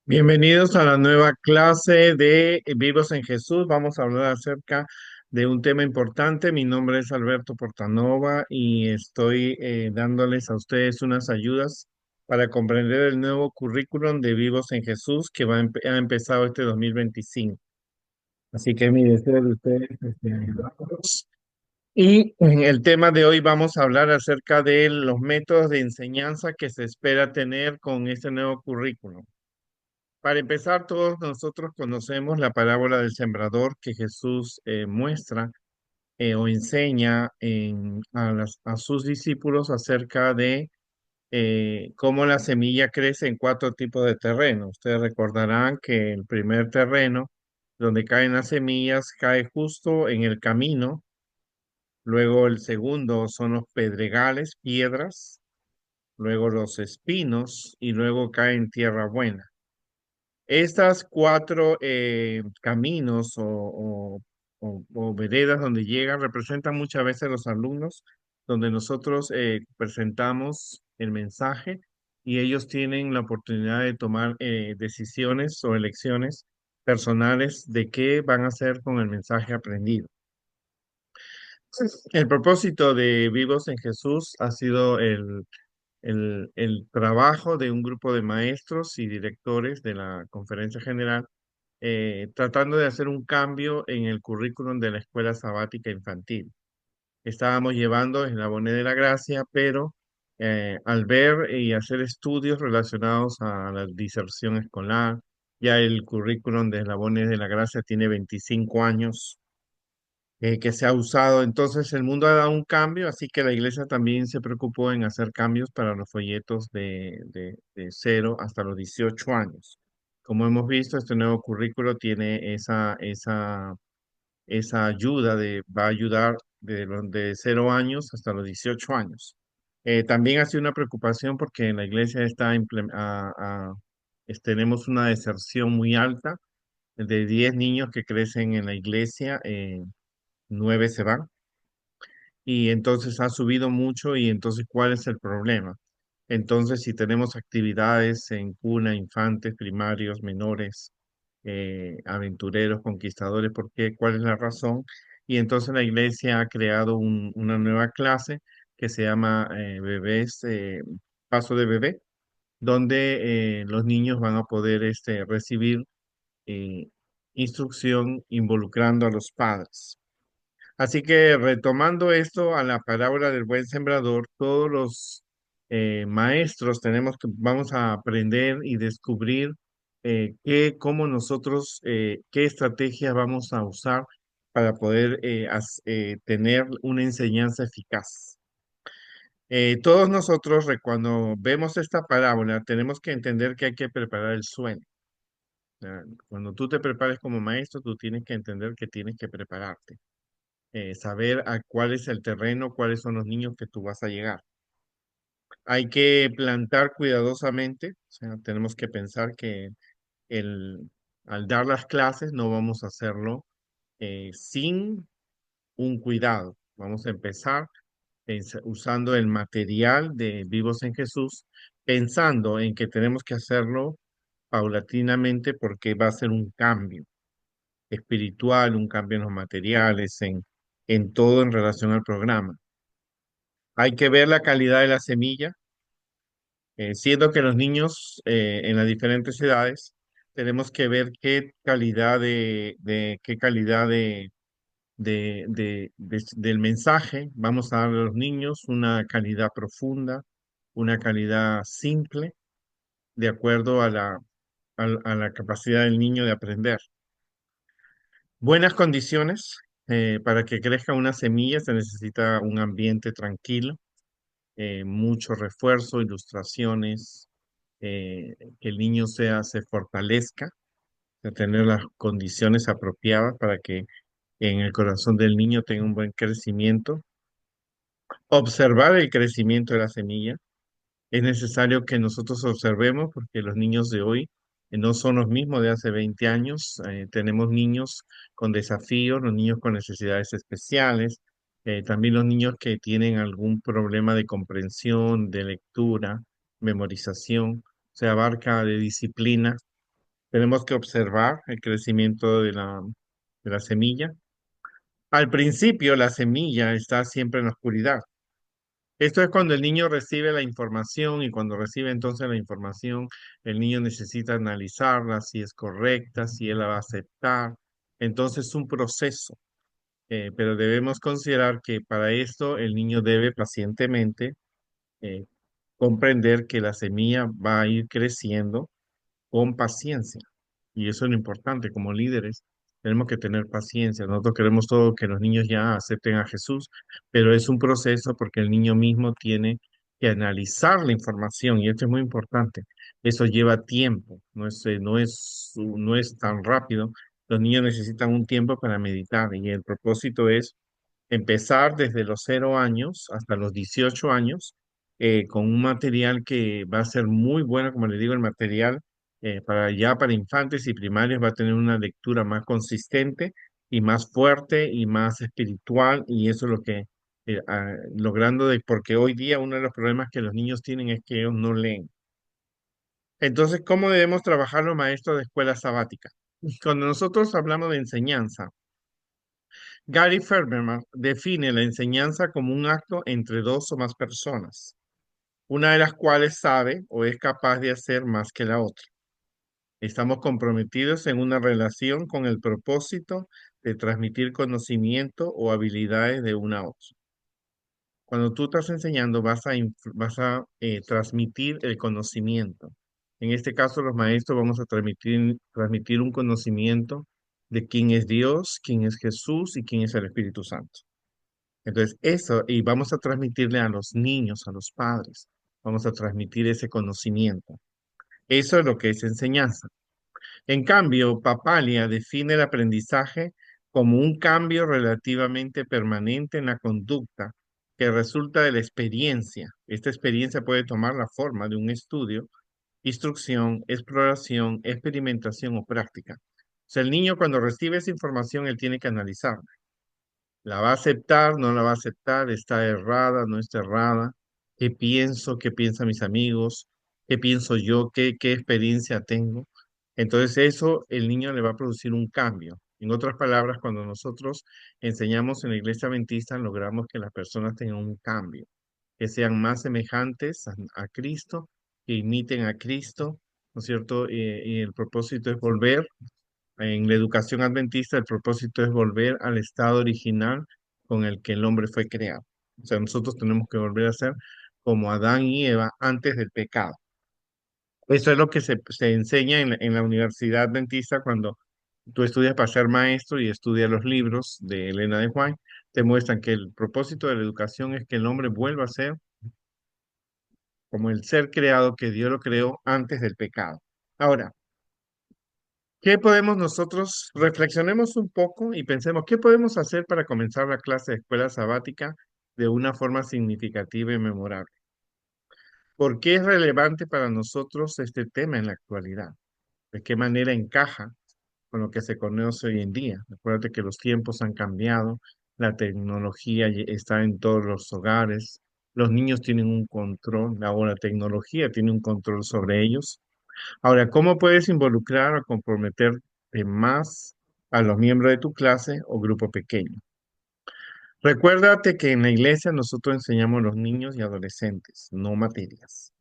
Bienvenidos a la nueva clase de Vivos en Jesús. Vamos a hablar acerca de un tema importante. Mi nombre es Alberto Portanova y estoy dándoles a ustedes unas ayudas para comprender el nuevo currículum de Vivos en Jesús que ha empezado este 2025. Así que mi deseo de ustedes es ayudarlos. Y en el tema de hoy vamos a hablar acerca de los métodos de enseñanza que se espera tener con este nuevo currículum. Para empezar, todos nosotros conocemos la parábola del sembrador que Jesús muestra o enseña a sus discípulos acerca de cómo la semilla crece en cuatro tipos de terreno. Ustedes recordarán que el primer terreno donde caen las semillas cae justo en el camino. Luego el segundo son los pedregales, piedras. Luego los espinos y luego cae en tierra buena. Estas cuatro caminos o veredas donde llegan representan muchas veces los alumnos, donde nosotros presentamos el mensaje y ellos tienen la oportunidad de tomar decisiones o elecciones personales de qué van a hacer con el mensaje aprendido. El propósito de Vivos en Jesús ha sido el trabajo de un grupo de maestros y directores de la Conferencia General tratando de hacer un cambio en el currículum de la escuela sabática infantil. Estábamos llevando Eslabones de la Gracia, pero al ver y hacer estudios relacionados a la diserción escolar, ya el currículum de Eslabones de la Gracia tiene 25 años que se ha usado. Entonces el mundo ha dado un cambio, así que la iglesia también se preocupó en hacer cambios para los folletos de 0 hasta los 18 años. Como hemos visto, este nuevo currículo tiene esa ayuda va a ayudar de 0 años hasta los 18 años. También ha sido una preocupación porque en la iglesia tenemos una deserción muy alta. De 10 niños que crecen en la iglesia, 9 se van y entonces ha subido mucho y entonces ¿cuál es el problema? Entonces, si tenemos actividades en cuna, infantes, primarios, menores, aventureros, conquistadores, ¿por qué? ¿Cuál es la razón? Y entonces la iglesia ha creado una nueva clase que se llama bebés, paso de bebé, donde los niños van a poder recibir eh, instrucción involucrando a los padres. Así que retomando esto a la parábola del buen sembrador, todos los maestros vamos a aprender y descubrir cómo nosotros, qué estrategias vamos a usar para poder tener una enseñanza eficaz. Todos nosotros, cuando vemos esta parábola, tenemos que entender que hay que preparar el suelo. Cuando tú te prepares como maestro, tú tienes que entender que tienes que prepararte, saber a cuál es el terreno, cuáles son los niños que tú vas a llegar. Hay que plantar cuidadosamente, o sea, tenemos que pensar que el, al dar las clases no vamos a hacerlo sin un cuidado. Vamos a empezar usando el material de Vivos en Jesús, pensando en que tenemos que hacerlo paulatinamente porque va a ser un cambio espiritual, un cambio en los materiales, en todo en relación al programa. Hay que ver la calidad de la semilla, siendo que los niños en las diferentes edades tenemos que ver qué calidad qué calidad del mensaje vamos a dar a los niños, una calidad profunda, una calidad simple, de acuerdo a la capacidad del niño de aprender. Buenas condiciones. Para que crezca una semilla se necesita un ambiente tranquilo, mucho refuerzo, ilustraciones, que el niño se fortalezca, de tener las condiciones apropiadas para que en el corazón del niño tenga un buen crecimiento. Observar el crecimiento de la semilla. Es necesario que nosotros observemos porque los niños de hoy no son los mismos de hace 20 años. Tenemos niños con desafíos, los niños con necesidades especiales, también los niños que tienen algún problema de comprensión, de lectura, memorización, se abarca de disciplina. Tenemos que observar el crecimiento de la semilla. Al principio, la semilla está siempre en la oscuridad. Esto es cuando el niño recibe la información y cuando recibe entonces la información, el niño necesita analizarla, si es correcta, si él la va a aceptar. Entonces es un proceso, pero debemos considerar que para esto el niño debe pacientemente eh, comprender que la semilla va a ir creciendo con paciencia. Y eso es lo importante, como líderes, tenemos que tener paciencia. Nosotros queremos todo que los niños ya acepten a Jesús, pero es un proceso porque el niño mismo tiene que analizar la información y esto es muy importante. Eso lleva tiempo, no es tan rápido. Los niños necesitan un tiempo para meditar y el propósito es empezar desde los 0 años hasta los 18 años con un material que va a ser muy bueno, como le digo, el material para infantes y primarios va a tener una lectura más consistente y más fuerte y más espiritual y eso es lo que logrando de, porque hoy día uno de los problemas que los niños tienen es que ellos no leen. Entonces, ¿cómo debemos trabajar los maestros de escuela sabática? Cuando nosotros hablamos de enseñanza, Gary Ferberman define la enseñanza como un acto entre dos o más personas, una de las cuales sabe o es capaz de hacer más que la otra. Estamos comprometidos en una relación con el propósito de transmitir conocimiento o habilidades de una a otra. Cuando tú estás enseñando, vas a transmitir el conocimiento. En este caso, los maestros vamos a transmitir un conocimiento de quién es Dios, quién es Jesús y quién es el Espíritu Santo. Entonces, eso, y vamos a transmitirle a los niños, a los padres, vamos a transmitir ese conocimiento. Eso es lo que es enseñanza. En cambio, Papalia define el aprendizaje como un cambio relativamente permanente en la conducta que resulta de la experiencia. Esta experiencia puede tomar la forma de un estudio, instrucción, exploración, experimentación o práctica. O sea, el niño cuando recibe esa información, él tiene que analizarla. ¿La va a aceptar? ¿No la va a aceptar? ¿Está errada? ¿No está errada? ¿Qué pienso? ¿Qué piensan mis amigos? ¿Qué pienso yo? ¿Qué experiencia tengo? Entonces eso el niño le va a producir un cambio. En otras palabras, cuando nosotros enseñamos en la iglesia adventista, logramos que las personas tengan un cambio, que sean más semejantes a Cristo, que imiten a Cristo, ¿no es cierto? Y el propósito es volver en la educación adventista, el propósito es volver al estado original con el que el hombre fue creado. O sea, nosotros tenemos que volver a ser como Adán y Eva antes del pecado. Eso es lo que se enseña en la universidad adventista cuando tú estudias para ser maestro y estudias los libros de Elena de White, te muestran que el propósito de la educación es que el hombre vuelva a ser como el ser creado que Dios lo creó antes del pecado. Ahora, ¿qué podemos nosotros, reflexionemos un poco y pensemos, ¿qué podemos hacer para comenzar la clase de escuela sabática de una forma significativa y memorable? ¿Por qué es relevante para nosotros este tema en la actualidad? ¿De qué manera encaja con lo que se conoce hoy en día? Acuérdate que los tiempos han cambiado, la tecnología está en todos los hogares, los niños tienen un control, ahora la tecnología tiene un control sobre ellos. Ahora, ¿cómo puedes involucrar o comprometerte más a los miembros de tu clase o grupo pequeño? Recuérdate que en la iglesia nosotros enseñamos a los niños y adolescentes, no materias.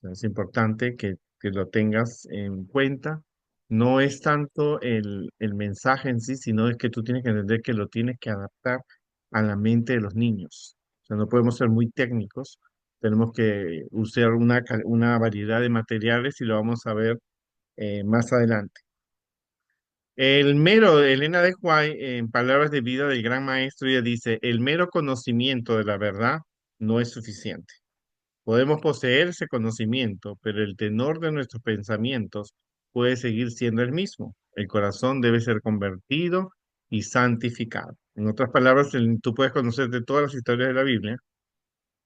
Es importante que lo tengas en cuenta. No es tanto el mensaje en sí, sino es que tú tienes que entender que lo tienes que adaptar a la mente de los niños. O sea, no podemos ser muy técnicos. Tenemos que usar una variedad de materiales y lo vamos a ver más adelante. El mero, Elena de White, en Palabras de Vida del Gran Maestro, ella dice, el mero conocimiento de la verdad no es suficiente. Podemos poseer ese conocimiento, pero el tenor de nuestros pensamientos puede seguir siendo el mismo. El corazón debe ser convertido y santificado. En otras palabras, tú puedes conocer de todas las historias de la Biblia,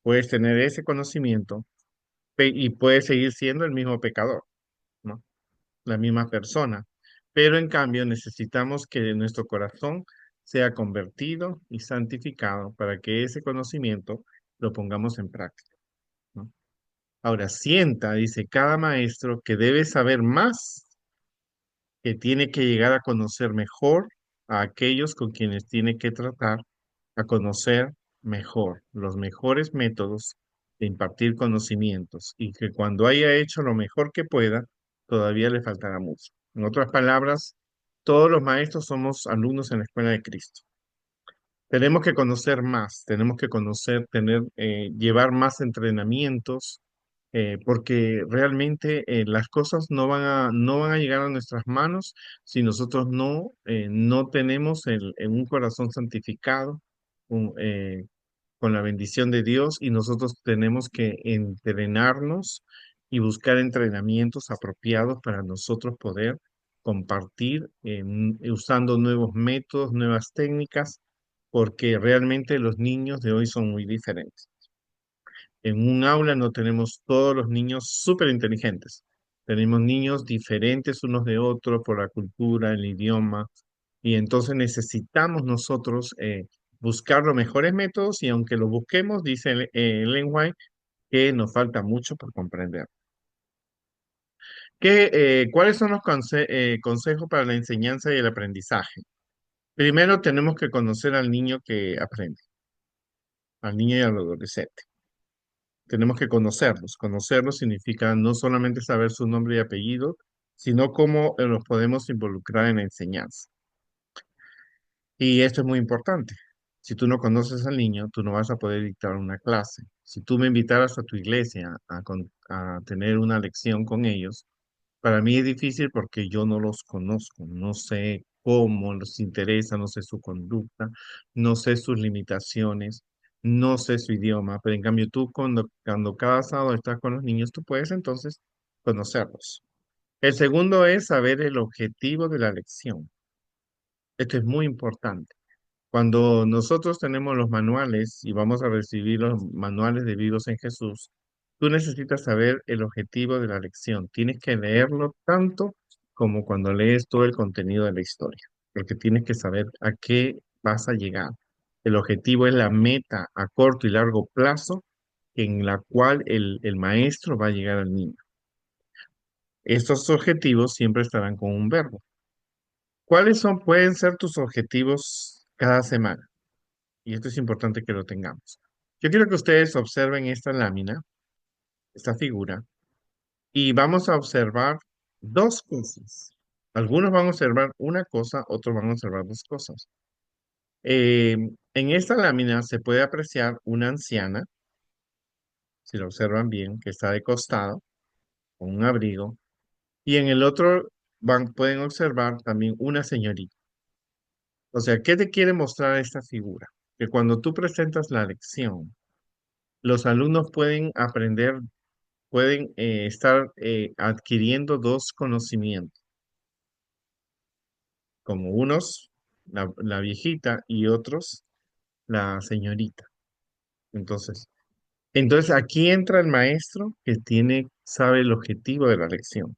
puedes tener ese conocimiento y puedes seguir siendo el mismo pecador, ¿no? La misma persona. Pero en cambio necesitamos que nuestro corazón sea convertido y santificado para que ese conocimiento lo pongamos en práctica, ¿no? Ahora, sienta, dice cada maestro, que debe saber más que tiene que llegar a conocer mejor a aquellos con quienes tiene que tratar, a conocer mejor los mejores métodos de impartir conocimientos y que cuando haya hecho lo mejor que pueda, todavía le faltará mucho. En otras palabras, todos los maestros somos alumnos en la escuela de Cristo. Tenemos que conocer más, tenemos que conocer, llevar más entrenamientos, porque realmente las cosas no van a llegar a nuestras manos si nosotros no tenemos un corazón santificado un, eh, con la bendición de Dios y nosotros tenemos que entrenarnos y buscar entrenamientos apropiados para nosotros poder compartir usando nuevos métodos, nuevas técnicas, porque realmente los niños de hoy son muy diferentes. En un aula no tenemos todos los niños súper inteligentes. Tenemos niños diferentes unos de otros por la cultura, el idioma, y entonces necesitamos nosotros buscar los mejores métodos y aunque lo busquemos, dice Ellen White, que nos falta mucho por comprender. ¿Cuáles son los consejos para la enseñanza y el aprendizaje? Primero tenemos que conocer al niño que aprende, al niño y al adolescente. Tenemos que conocerlos. Conocerlos significa no solamente saber su nombre y apellido, sino cómo los podemos involucrar en la enseñanza. Y esto es muy importante. Si tú no conoces al niño, tú no vas a poder dictar una clase. Si tú me invitaras a tu iglesia a tener una lección con ellos, para mí es difícil porque yo no los conozco, no sé cómo les interesa, no sé su conducta, no sé sus limitaciones, no sé su idioma, pero en cambio tú cuando cada sábado estás con los niños, tú puedes entonces conocerlos. El segundo es saber el objetivo de la lección. Esto es muy importante. Cuando nosotros tenemos los manuales y vamos a recibir los manuales de Vivos en Jesús, tú necesitas saber el objetivo de la lección. Tienes que leerlo tanto como cuando lees todo el contenido de la historia, porque tienes que saber a qué vas a llegar. El objetivo es la meta a corto y largo plazo en la cual el maestro va a llegar al niño. Estos objetivos siempre estarán con un verbo. Pueden ser tus objetivos cada semana? Y esto es importante que lo tengamos. Yo quiero que ustedes observen esta lámina, esta figura, y vamos a observar dos cosas. Algunos van a observar una cosa, otros van a observar dos cosas. En esta lámina se puede apreciar una anciana, si lo observan bien, que está de costado, con un abrigo, y en el otro pueden observar también una señorita. O sea, ¿qué te quiere mostrar esta figura? Que cuando tú presentas la lección, los alumnos pueden aprender, pueden estar adquiriendo dos conocimientos, como unos, la viejita y otros, la señorita. Entonces, entonces aquí entra el maestro que sabe el objetivo de la lección,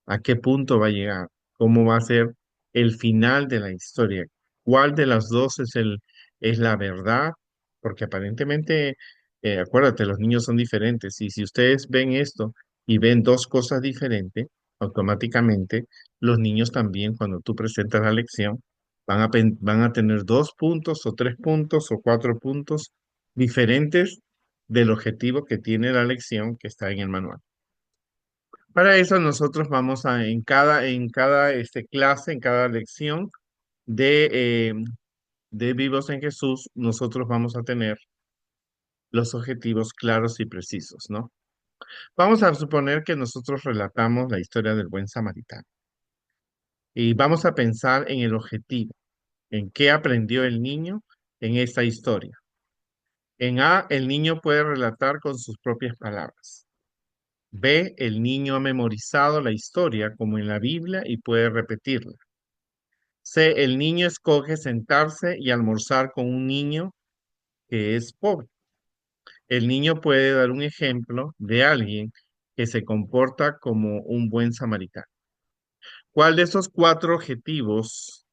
a qué punto va a llegar, cómo va a ser el final de la historia, cuál de las dos es la verdad, porque aparentemente, acuérdate, los niños son diferentes y si ustedes ven esto y ven dos cosas diferentes, automáticamente los niños también cuando tú presentas la lección van a tener dos puntos o tres puntos o cuatro puntos diferentes del objetivo que tiene la lección que está en el manual. Para eso nosotros vamos en cada clase, en cada lección de, eh, de Vivos en Jesús, nosotros vamos a tener los objetivos claros y precisos, ¿no? Vamos a suponer que nosotros relatamos la historia del buen samaritano y vamos a pensar en el objetivo, en qué aprendió el niño en esta historia. En A, el niño puede relatar con sus propias palabras. B, el niño ha memorizado la historia como en la Biblia y puede repetirla. C, el niño escoge sentarse y almorzar con un niño que es pobre. El niño puede dar un ejemplo de alguien que se comporta como un buen samaritano. ¿Cuál de esos cuatro objetivos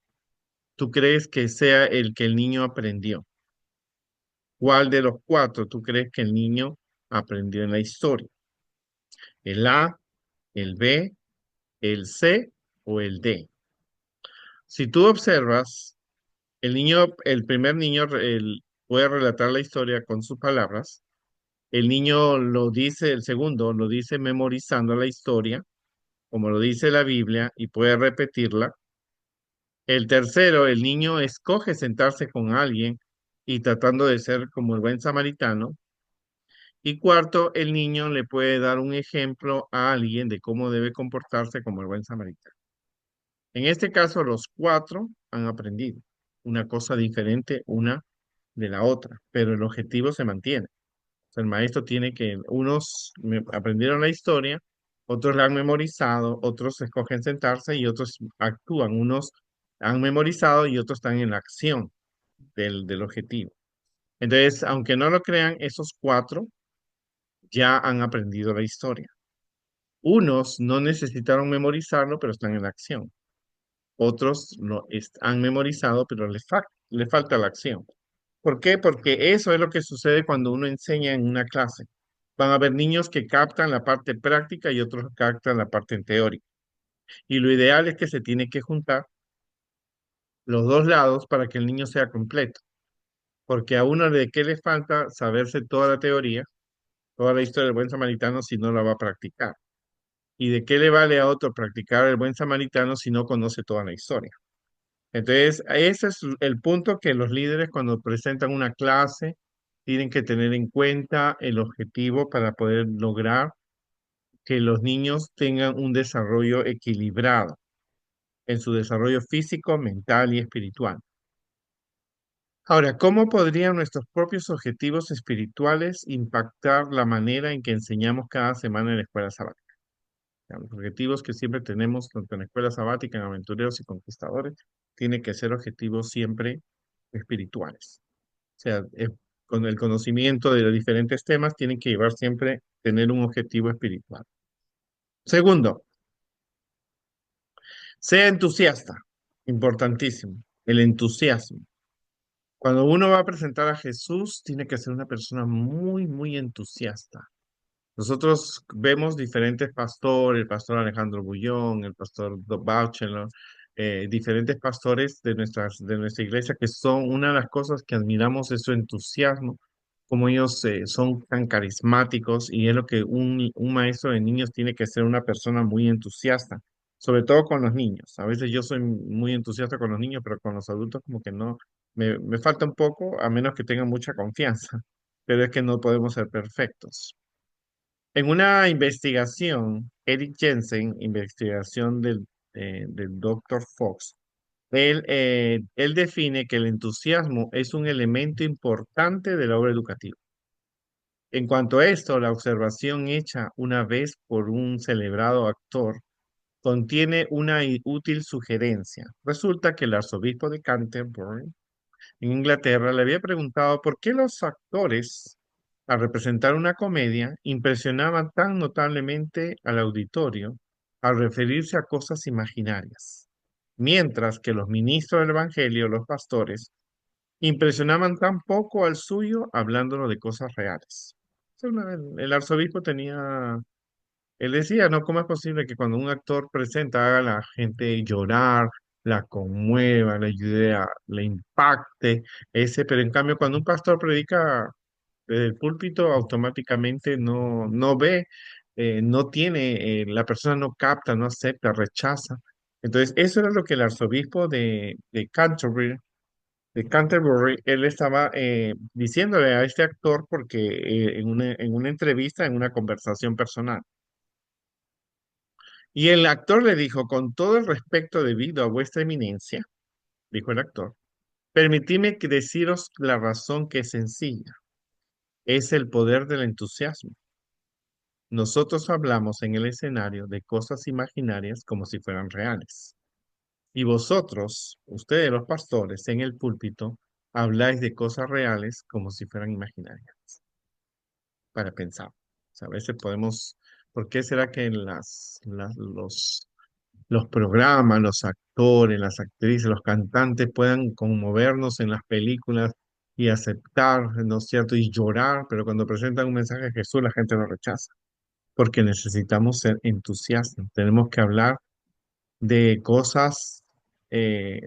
tú crees que sea el que el niño aprendió? ¿Cuál de los cuatro tú crees que el niño aprendió en la historia? ¿El A, el B, el C o el D. Si tú observas, el primer niño puede relatar la historia con sus palabras. El niño lo dice, el segundo lo dice memorizando la historia, como lo dice la Biblia, y puede repetirla. El tercero, el niño escoge sentarse con alguien y tratando de ser como el buen samaritano. Y cuarto, el niño le puede dar un ejemplo a alguien de cómo debe comportarse como el buen samaritano. En este caso, los cuatro han aprendido una cosa diferente una de la otra, pero el objetivo se mantiene. O sea, el maestro tiene que, aprendieron la historia, otros la han memorizado, otros escogen sentarse y otros actúan. Unos han memorizado y otros están en la acción del objetivo. Entonces, aunque no lo crean, esos cuatro ya han aprendido la historia. Unos no necesitaron memorizarlo, pero están en la acción. Otros han memorizado, pero les falta la acción. ¿Por qué? Porque eso es lo que sucede cuando uno enseña en una clase. Van a haber niños que captan la parte práctica y otros captan la parte teórica. Y lo ideal es que se tiene que juntar los dos lados para que el niño sea completo. Porque a uno de qué le falta saberse toda la teoría, toda la historia del buen samaritano si no la va a practicar. ¿Y de qué le vale a otro practicar el buen samaritano si no conoce toda la historia? Entonces, ese es el punto que los líderes cuando presentan una clase tienen que tener en cuenta el objetivo para poder lograr que los niños tengan un desarrollo equilibrado en su desarrollo físico, mental y espiritual. Ahora, ¿cómo podrían nuestros propios objetivos espirituales impactar la manera en que enseñamos cada semana en la escuela sabática? Los objetivos que siempre tenemos tanto en la escuela sabática, en Aventureros y Conquistadores, tienen que ser objetivos siempre espirituales. O sea, con el conocimiento de los diferentes temas, tienen que llevar siempre, tener un objetivo espiritual. Segundo, sea entusiasta. Importantísimo. El entusiasmo. Cuando uno va a presentar a Jesús, tiene que ser una persona muy, muy entusiasta. Nosotros vemos diferentes pastores, el pastor Alejandro Bullón, el pastor Doc Bachelor, diferentes pastores de nuestra iglesia que son una de las cosas que admiramos es su entusiasmo, como ellos son tan carismáticos y es lo que un maestro de niños tiene que ser una persona muy entusiasta, sobre todo con los niños. A veces yo soy muy entusiasta con los niños, pero con los adultos como que no, me falta un poco, a menos que tengan mucha confianza, pero es que no podemos ser perfectos. En una investigación, Eric Jensen, investigación del Dr. Fox, él define que el entusiasmo es un elemento importante de la obra educativa. En cuanto a esto, la observación hecha una vez por un celebrado actor contiene una útil sugerencia. Resulta que el arzobispo de Canterbury en Inglaterra le había preguntado por qué los actores, al representar una comedia, impresionaban tan notablemente al auditorio al referirse a cosas imaginarias, mientras que los ministros del Evangelio, los pastores, impresionaban tan poco al suyo hablándolo de cosas reales. El arzobispo él decía, ¿no? ¿Cómo es posible que cuando un actor presenta haga a la gente llorar, la conmueva, le ayude le impacte, pero en cambio cuando un pastor predica desde el púlpito, automáticamente no ve, no tiene, la persona no capta, no acepta, rechaza. Entonces, eso era lo que el arzobispo de Canterbury, él estaba diciéndole a este actor porque en una entrevista, en una conversación personal. Y el actor le dijo, con todo el respeto debido a vuestra eminencia, dijo el actor, permitidme que deciros la razón que es sencilla, es el poder del entusiasmo. Nosotros hablamos en el escenario de cosas imaginarias como si fueran reales. Y vosotros, ustedes los pastores, en el púlpito, habláis de cosas reales como si fueran imaginarias, para pensar. O sea, a veces podemos, ¿por qué será que en los programas, los actores, las actrices, los cantantes puedan conmovernos en las películas y aceptar, ¿no es cierto? Y llorar, pero cuando presentan un mensaje de Jesús la gente lo rechaza, porque necesitamos ser entusiastas, tenemos que hablar de cosas eh,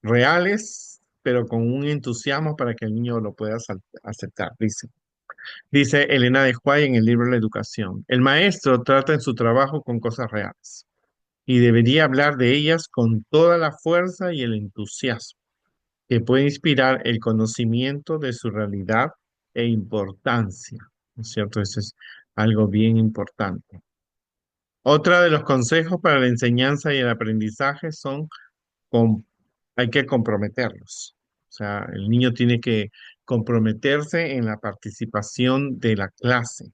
reales, pero con un entusiasmo para que el niño lo pueda aceptar, dice Elena de Huay en el libro La Educación. El maestro trata en su trabajo con cosas reales y debería hablar de ellas con toda la fuerza y el entusiasmo que puede inspirar el conocimiento de su realidad e importancia. ¿No es cierto? Eso es algo bien importante. Otra de los consejos para la enseñanza y el aprendizaje son com- hay que comprometerlos. O sea, el niño tiene que comprometerse en la participación de la clase. O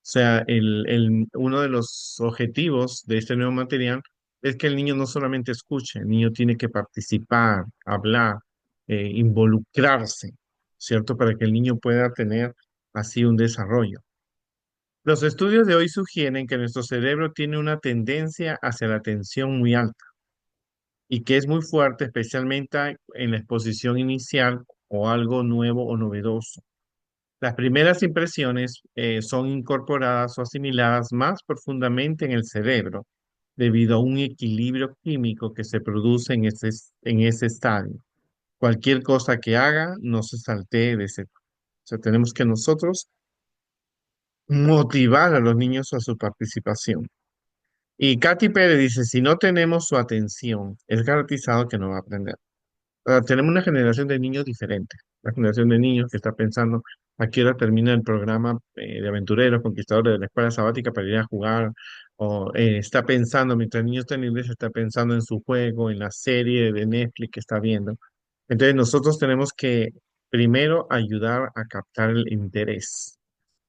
sea, uno de los objetivos de este nuevo material es que el niño no solamente escuche, el niño tiene que participar, hablar, involucrarse, ¿cierto? Para que el niño pueda tener así un desarrollo. Los estudios de hoy sugieren que nuestro cerebro tiene una tendencia hacia la atención muy alta y que es muy fuerte, especialmente en la exposición inicial o algo nuevo o novedoso. Las primeras impresiones son incorporadas o asimiladas más profundamente en el cerebro debido a un equilibrio químico que se produce en ese estadio. Cualquier cosa que haga no se saltee de ese. O sea, tenemos que nosotros motivar a los niños a su participación. Y Katy Pérez dice, si no tenemos su atención, es garantizado que no va a aprender. Tenemos una generación de niños diferentes, la generación de niños que está pensando a qué hora termina el programa de aventureros, conquistadores de la escuela sabática para ir a jugar, o está pensando, mientras el niño está en la iglesia, está pensando en su juego, en la serie de Netflix que está viendo. Entonces nosotros tenemos que primero ayudar a captar el interés,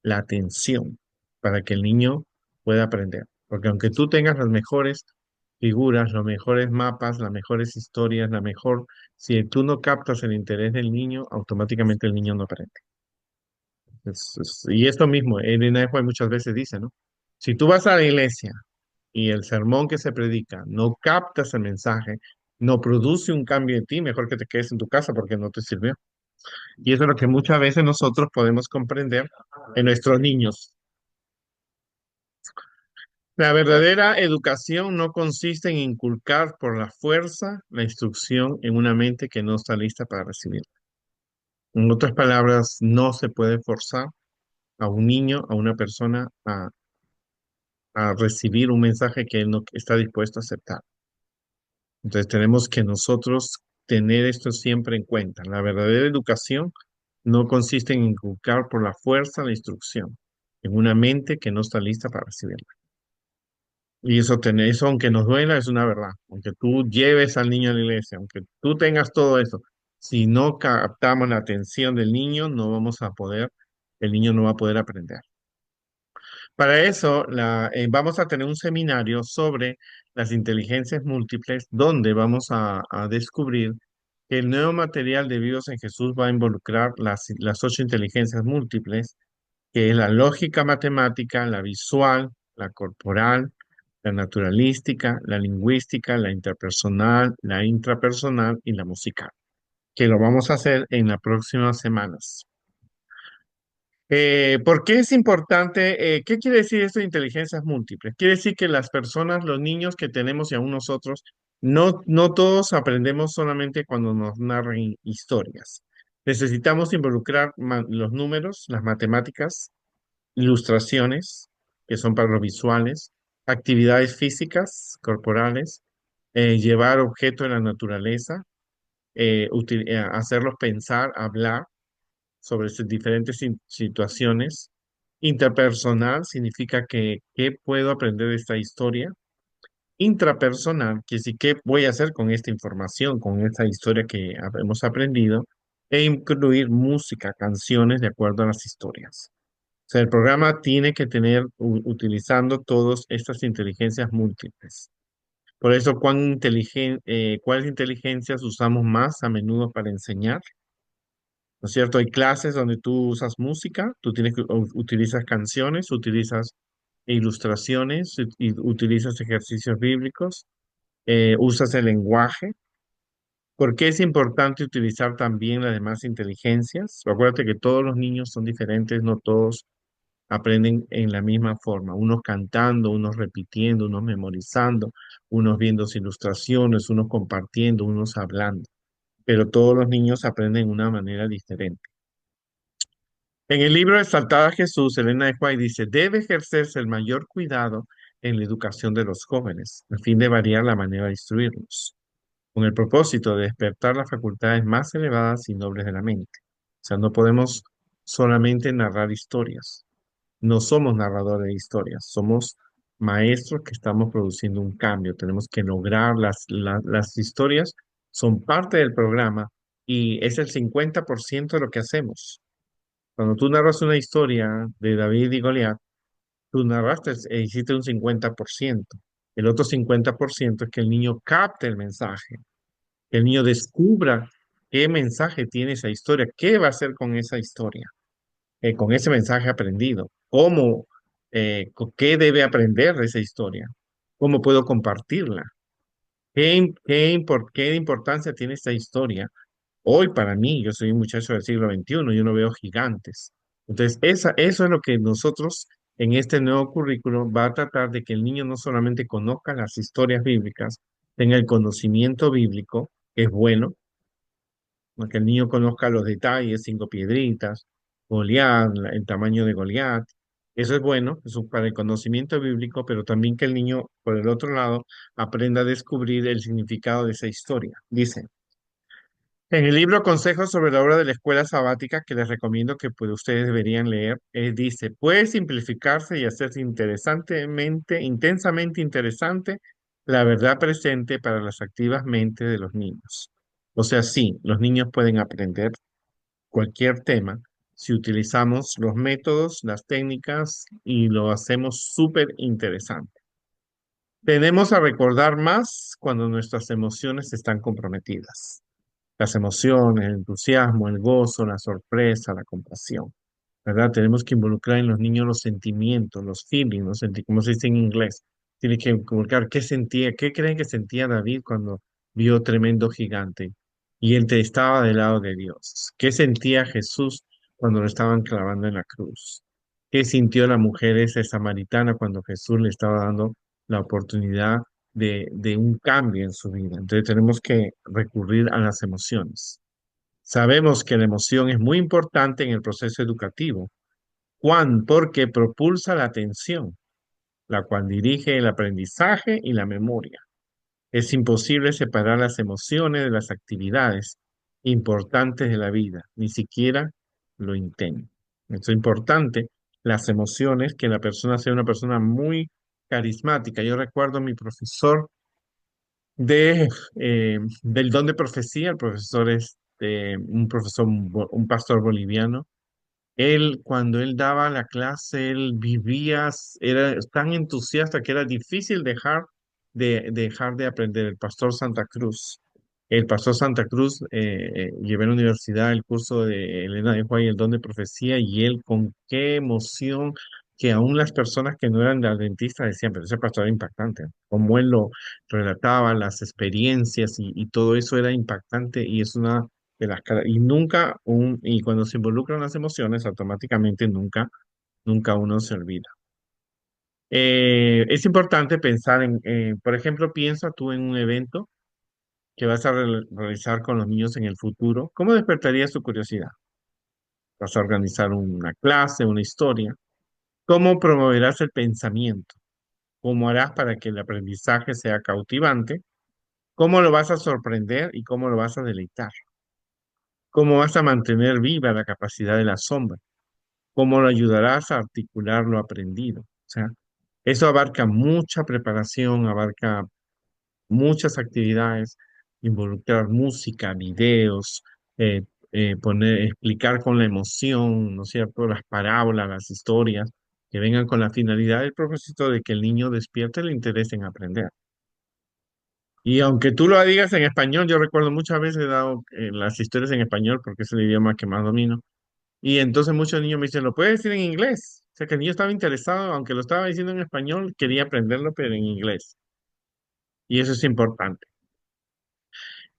la atención, para que el niño pueda aprender. Porque aunque tú tengas las mejores figuras, los mejores mapas, las mejores historias, la mejor, si tú no captas el interés del niño, automáticamente el niño no aprende. Y esto mismo, Elena White muchas veces dice, ¿no? Si tú vas a la iglesia y el sermón que se predica no captas el mensaje, no produce un cambio en ti, mejor que te quedes en tu casa porque no te sirvió. Y eso es lo que muchas veces nosotros podemos comprender en nuestros niños. La verdadera educación no consiste en inculcar por la fuerza la instrucción en una mente que no está lista para recibir. En otras palabras, no se puede forzar a un niño, a una persona, a recibir un mensaje que él no está dispuesto a aceptar. Entonces tenemos que nosotros tener esto siempre en cuenta. La verdadera educación no consiste en inculcar por la fuerza la instrucción en una mente que no está lista para recibirla. Y eso, aunque nos duela, es una verdad. Aunque tú lleves al niño a la iglesia, aunque tú tengas todo eso, si no captamos la atención del niño, no vamos a poder, el niño no va a poder aprender. Para eso, vamos a tener un seminario sobre las inteligencias múltiples, donde vamos a descubrir que el nuevo material de Vivos en Jesús va a involucrar las 8 inteligencias múltiples, que es la lógica matemática, la visual, la corporal, la naturalística, la lingüística, la interpersonal, la intrapersonal y la musical, que lo vamos a hacer en las próximas semanas. ¿Por qué es importante? ¿Qué quiere decir esto de inteligencias múltiples? Quiere decir que las personas, los niños que tenemos y aún nosotros, no todos aprendemos solamente cuando nos narran historias. Necesitamos involucrar los números, las matemáticas, ilustraciones, que son para los visuales, actividades físicas, corporales, llevar objetos de la naturaleza, hacerlos pensar, hablar sobre sus diferentes situaciones. Interpersonal significa que qué puedo aprender de esta historia. Intrapersonal, que sí, qué voy a hacer con esta información, con esta historia que hemos aprendido, e incluir música, canciones de acuerdo a las historias. O sea, el programa tiene que tener, utilizando todas estas inteligencias múltiples. Por eso, ¿cuáles inteligencias usamos más a menudo para enseñar? ¿No es cierto? Hay clases donde tú usas música, tú tienes que, utilizas canciones, utilizas ilustraciones, y utilizas ejercicios bíblicos, usas el lenguaje. ¿Por qué es importante utilizar también las demás inteligencias? Acuérdate que todos los niños son diferentes, no todos. aprenden en la misma forma, unos cantando, unos repitiendo, unos memorizando, unos viendo ilustraciones, unos compartiendo, unos hablando, pero todos los niños aprenden de una manera diferente. En el libro Exaltada a Jesús, Elena de White dice, debe ejercerse el mayor cuidado en la educación de los jóvenes, a fin de variar la manera de instruirlos, con el propósito de despertar las facultades más elevadas y nobles de la mente. O sea, no podemos solamente narrar historias, no somos narradores de historias, somos maestros que estamos produciendo un cambio, tenemos que lograr las historias, son parte del programa y es el 50% de lo que hacemos. Cuando tú narras una historia de David y Goliat, tú narraste e hiciste un 50%. El otro 50% es que el niño capte el mensaje, que el niño descubra qué mensaje tiene esa historia, qué va a hacer con esa historia, con ese mensaje aprendido, qué debe aprender de esa historia, cómo puedo compartirla, qué importancia tiene esta historia. Hoy para mí, yo soy un muchacho del siglo XXI, yo no veo gigantes. Entonces, eso es lo que nosotros en este nuevo currículo va a tratar de que el niño no solamente conozca las historias bíblicas, tenga el conocimiento bíblico, que es bueno, ¿no? Que el niño conozca los detalles, cinco piedritas, Goliat, el tamaño de Goliat. Eso es bueno, eso para el conocimiento bíblico, pero también que el niño, por el otro lado, aprenda a descubrir el significado de esa historia. Dice. En el libro Consejos sobre la obra de la escuela sabática, que les recomiendo que pues, ustedes deberían leer, dice, puede simplificarse y hacerse intensamente interesante la verdad presente para las activas mentes de los niños. O sea, sí, los niños pueden aprender cualquier tema si utilizamos los métodos, las técnicas y lo hacemos súper interesante. Tenemos a recordar más cuando nuestras emociones están comprometidas. Las emociones, el entusiasmo, el gozo, la sorpresa, la compasión, ¿verdad? Tenemos que involucrar en los niños los sentimientos, los feelings, como se dice en inglés. Tiene que involucrar qué sentía, qué creen que sentía David cuando vio tremendo gigante y él estaba del lado de Dios. ¿Qué sentía Jesús cuando lo estaban clavando en la cruz? ¿Qué sintió la mujer esa samaritana cuando Jesús le estaba dando la oportunidad de un cambio en su vida? Entonces tenemos que recurrir a las emociones. Sabemos que la emoción es muy importante en el proceso educativo. Juan, porque propulsa la atención, la cual dirige el aprendizaje y la memoria. Es imposible separar las emociones de las actividades importantes de la vida, ni siquiera lo intenten. Es importante las emociones, que la persona sea una persona muy carismática. Yo recuerdo a mi profesor del don de profecía, el profesor es un profesor, un pastor boliviano. Él, cuando él daba la clase, él vivía, era tan entusiasta que era difícil dejar de aprender. El pastor Santa Cruz. El pastor Santa Cruz llevé a la universidad el curso de Elena de White, el don de profecía, y él con qué emoción que aún las personas que no eran adventistas decían, pero ese pastor era impactante. Como él lo relataba, las experiencias y todo eso era impactante y es una y y cuando se involucran las emociones, automáticamente nunca uno se olvida. Es importante pensar por ejemplo, piensa tú en un evento que vas a realizar con los niños en el futuro. ¿Cómo despertaría su curiosidad? ¿Vas a organizar una clase, una historia? ¿Cómo promoverás el pensamiento? ¿Cómo harás para que el aprendizaje sea cautivante? ¿Cómo lo vas a sorprender y cómo lo vas a deleitar? ¿Cómo vas a mantener viva la capacidad del asombro? ¿Cómo lo ayudarás a articular lo aprendido? O sea, eso abarca mucha preparación, abarca muchas actividades, involucrar música, videos, explicar con la emoción, ¿no es cierto? Las parábolas, las historias, que vengan con la finalidad del propósito de que el niño despierte el interés en aprender. Y aunque tú lo digas en español, yo recuerdo muchas veces he dado las historias en español porque es el idioma que más domino. Y entonces muchos niños me dicen, ¿lo puedes decir en inglés? O sea que el niño estaba interesado, aunque lo estaba diciendo en español, quería aprenderlo, pero en inglés. Y eso es importante.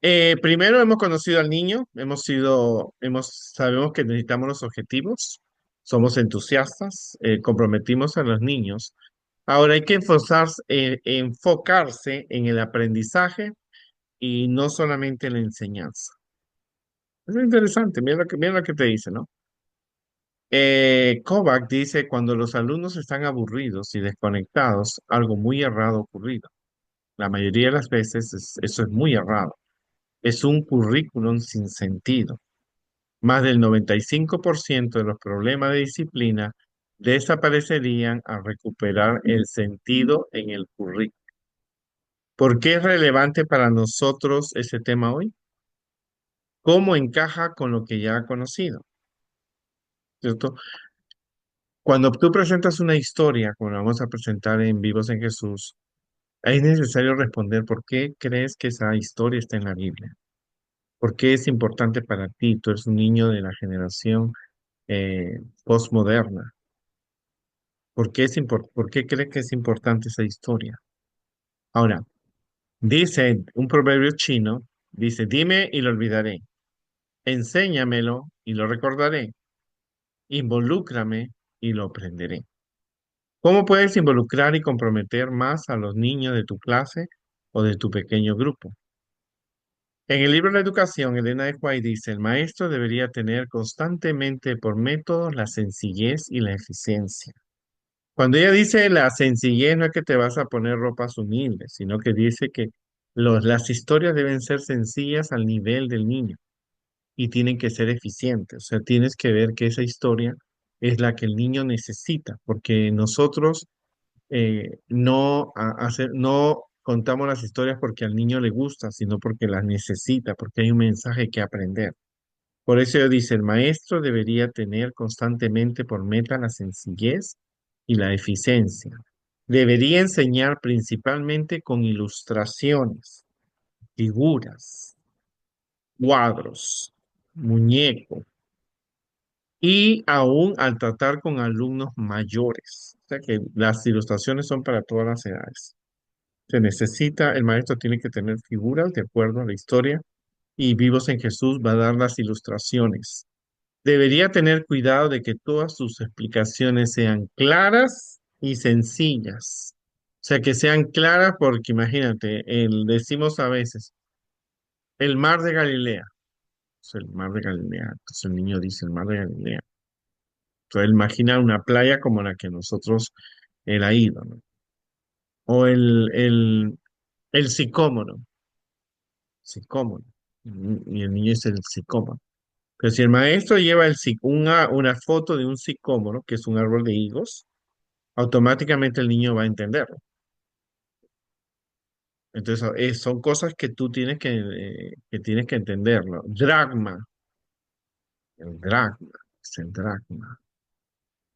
Primero hemos conocido al niño, sabemos que necesitamos los objetivos, somos entusiastas, comprometimos a los niños. Ahora hay que enfocarse en el aprendizaje y no solamente en la enseñanza. Es interesante, mira lo que te dice, ¿no? Kovac dice, cuando los alumnos están aburridos y desconectados, algo muy errado ha ocurrido. La mayoría de las veces eso es muy errado. Es un currículum sin sentido. Más del 95% de los problemas de disciplina desaparecerían al recuperar el sentido en el currículum. ¿Por qué es relevante para nosotros ese tema hoy? ¿Cómo encaja con lo que ya ha conocido? ¿Cierto? Cuando tú presentas una historia, como la vamos a presentar en Vivos en Jesús, es necesario responder por qué crees que esa historia está en la Biblia. ¿Por qué es importante para ti? Tú eres un niño de la generación postmoderna. ¿Por qué crees que es importante esa historia? Ahora, dice un proverbio chino, dice, dime y lo olvidaré, enséñamelo y lo recordaré, involúcrame y lo aprenderé. ¿Cómo puedes involucrar y comprometer más a los niños de tu clase o de tu pequeño grupo? En el libro de la educación, Elena de White dice, el maestro debería tener constantemente por método la sencillez y la eficiencia. Cuando ella dice la sencillez, no es que te vas a poner ropas humildes, sino que dice que las historias deben ser sencillas al nivel del niño y tienen que ser eficientes. O sea, tienes que ver que esa historia es la que el niño necesita, porque nosotros no contamos las historias porque al niño le gusta, sino porque las necesita, porque hay un mensaje que aprender. Por eso dice, el maestro debería tener constantemente por meta la sencillez y la eficiencia. Debería enseñar principalmente con ilustraciones, figuras, cuadros, muñecos y aún al tratar con alumnos mayores. O sea que las ilustraciones son para todas las edades. Se necesita, el maestro tiene que tener figuras de acuerdo a la historia y Vivos en Jesús va a dar las ilustraciones. Debería tener cuidado de que todas sus explicaciones sean claras y sencillas. O sea, que sean claras porque imagínate, decimos a veces, el mar de Galilea. El mar de Galilea. Entonces el niño dice el mar de Galilea. Entonces él imagina una playa como la que nosotros él ha ido, ¿no? O el sicómoro. Sicómoro. Y el niño es el sicómoro. Pero si el maestro lleva una foto de un sicómoro, que es un árbol de higos, automáticamente el niño va a entenderlo. Entonces, son cosas que tú que tienes que entenderlo. El dragma, es el dragma.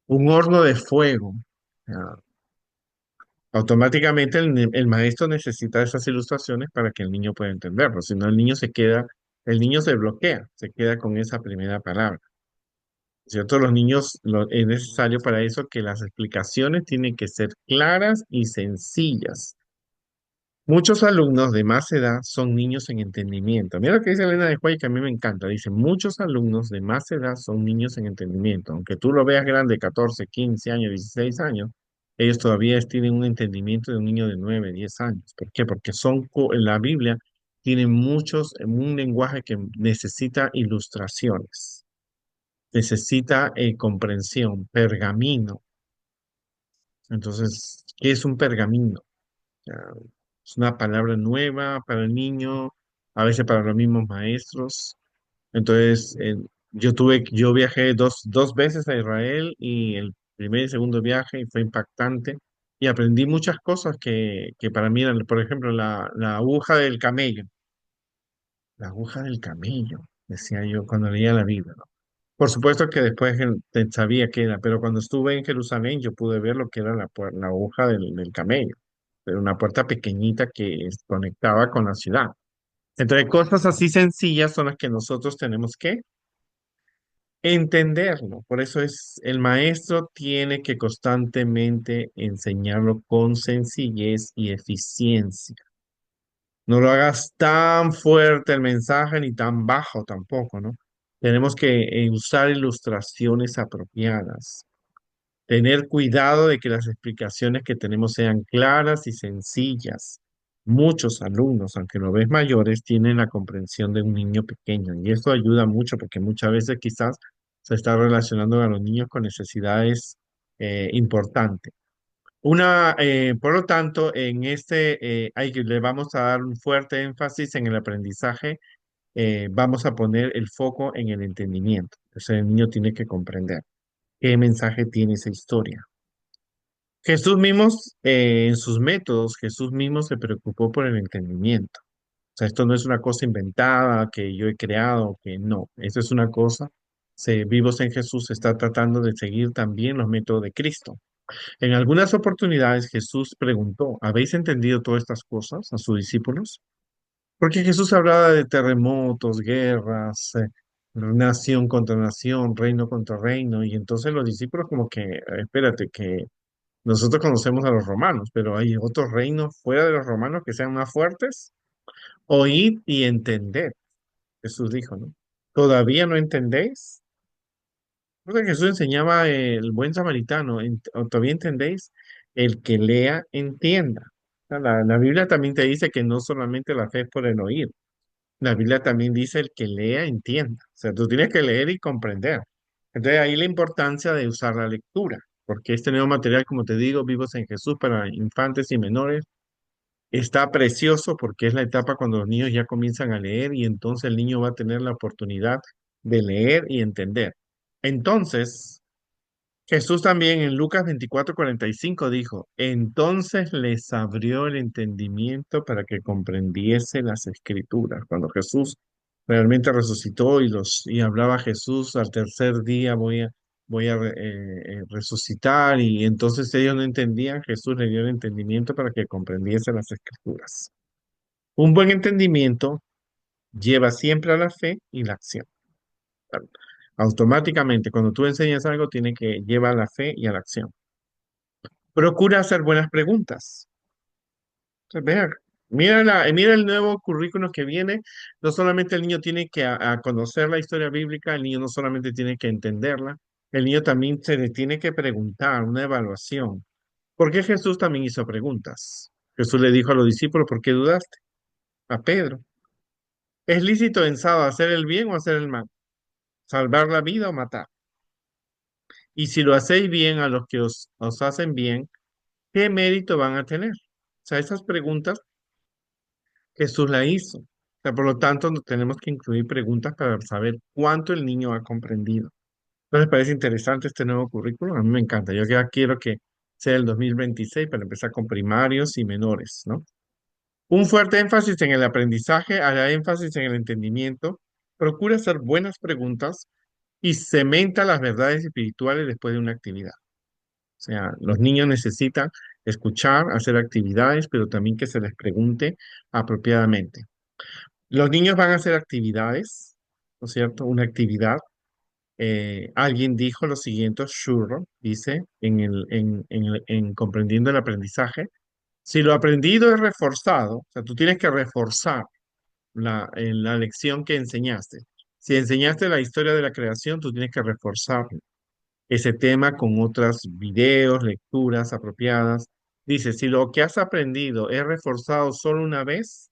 Un horno de fuego. Ah, automáticamente el maestro necesita esas ilustraciones para que el niño pueda entenderlo. Si no, el niño se bloquea, se queda con esa primera palabra. ¿Cierto? Los niños, es necesario para eso que las explicaciones tienen que ser claras y sencillas. Muchos alumnos de más edad son niños en entendimiento. Mira lo que dice Elena de White, que a mí me encanta. Dice, muchos alumnos de más edad son niños en entendimiento. Aunque tú lo veas grande, 14, 15 años, 16 años, ellos todavía tienen un entendimiento de un niño de 9, 10 años. ¿Por qué? Porque en la Biblia tienen un lenguaje que necesita ilustraciones, necesita comprensión, pergamino. Entonces, ¿qué es un pergamino? Ya, es una palabra nueva para el niño, a veces para los mismos maestros. Entonces, yo viajé dos veces a Israel y el primer y segundo viaje y fue impactante y aprendí muchas cosas que para mí eran, por ejemplo, la aguja del camello. La aguja del camello, decía yo cuando leía la Biblia, ¿no? Por supuesto que después sabía qué era, pero cuando estuve en Jerusalén yo pude ver lo que era la aguja del camello. Era una puerta pequeñita que conectaba con la ciudad. Entonces, cosas así sencillas son las que nosotros tenemos que entenderlo. Por eso el maestro tiene que constantemente enseñarlo con sencillez y eficiencia. No lo hagas tan fuerte el mensaje ni tan bajo tampoco, ¿no? Tenemos que usar ilustraciones apropiadas, tener cuidado de que las explicaciones que tenemos sean claras y sencillas. Muchos alumnos, aunque lo ves mayores, tienen la comprensión de un niño pequeño y esto ayuda mucho porque muchas veces quizás se está relacionando a los niños con necesidades importantes. Por lo tanto, en le vamos a dar un fuerte énfasis en el aprendizaje, vamos a poner el foco en el entendimiento. O sea, el niño tiene que comprender qué mensaje tiene esa historia. Jesús mismo, en sus métodos, Jesús mismo se preocupó por el entendimiento. O sea, esto no es una cosa inventada que yo he creado, que no, esto es una cosa, vivos en Jesús está tratando de seguir también los métodos de Cristo. En algunas oportunidades Jesús preguntó, ¿habéis entendido todas estas cosas a sus discípulos? Porque Jesús hablaba de terremotos, guerras, nación contra nación, reino contra reino, y entonces los discípulos como que, espérate, que nosotros conocemos a los romanos, pero hay otros reinos fuera de los romanos que sean más fuertes. Oíd y entended, Jesús dijo, ¿no? ¿Todavía no entendéis? Porque Jesús enseñaba el buen samaritano, ¿o todavía entendéis? El que lea, entienda. O sea, la Biblia también te dice que no solamente la fe es por el oír, la Biblia también dice el que lea, entienda. O sea, tú tienes que leer y comprender. Entonces ahí la importancia de usar la lectura, porque este nuevo material, como te digo, Vivos en Jesús para infantes y menores, está precioso porque es la etapa cuando los niños ya comienzan a leer y entonces el niño va a tener la oportunidad de leer y entender. Entonces, Jesús también en Lucas 24:45 dijo, entonces les abrió el entendimiento para que comprendiese las escrituras. Cuando Jesús realmente resucitó y hablaba Jesús, al tercer día voy a resucitar y entonces ellos no entendían, Jesús le dio el entendimiento para que comprendiese las escrituras. Un buen entendimiento lleva siempre a la fe y la acción. Automáticamente, cuando tú enseñas algo, tiene que llevar a la fe y a la acción. Procura hacer buenas preguntas. Vea, mira el nuevo currículo que viene. No solamente el niño tiene que a conocer la historia bíblica, el niño no solamente tiene que entenderla, el niño también se le tiene que preguntar, una evaluación. ¿Por qué Jesús también hizo preguntas? Jesús le dijo a los discípulos, ¿por qué dudaste? A Pedro. ¿Es lícito en sábado hacer el bien o hacer el mal? ¿Salvar la vida o matar? Y si lo hacéis bien a los que os hacen bien, ¿qué mérito van a tener? O sea, esas preguntas Jesús la hizo. O sea, por lo tanto, tenemos que incluir preguntas para saber cuánto el niño ha comprendido. Entonces, parece interesante este nuevo currículo. A mí me encanta. Yo ya quiero que sea el 2026 para empezar con primarios y menores, ¿no? Un fuerte énfasis en el aprendizaje, hará énfasis en el entendimiento, procura hacer buenas preguntas y cementa las verdades espirituales después de una actividad. O sea, los niños necesitan escuchar, hacer actividades, pero también que se les pregunte apropiadamente. Los niños van a hacer actividades, ¿no es cierto? Una actividad. Alguien dijo lo siguiente, Shurro, dice, en Comprendiendo el Aprendizaje, si lo aprendido es reforzado, o sea, tú tienes que reforzar la lección que enseñaste. Si enseñaste la historia de la creación, tú tienes que reforzar ese tema con otros videos, lecturas apropiadas. Dice, si lo que has aprendido es reforzado solo una vez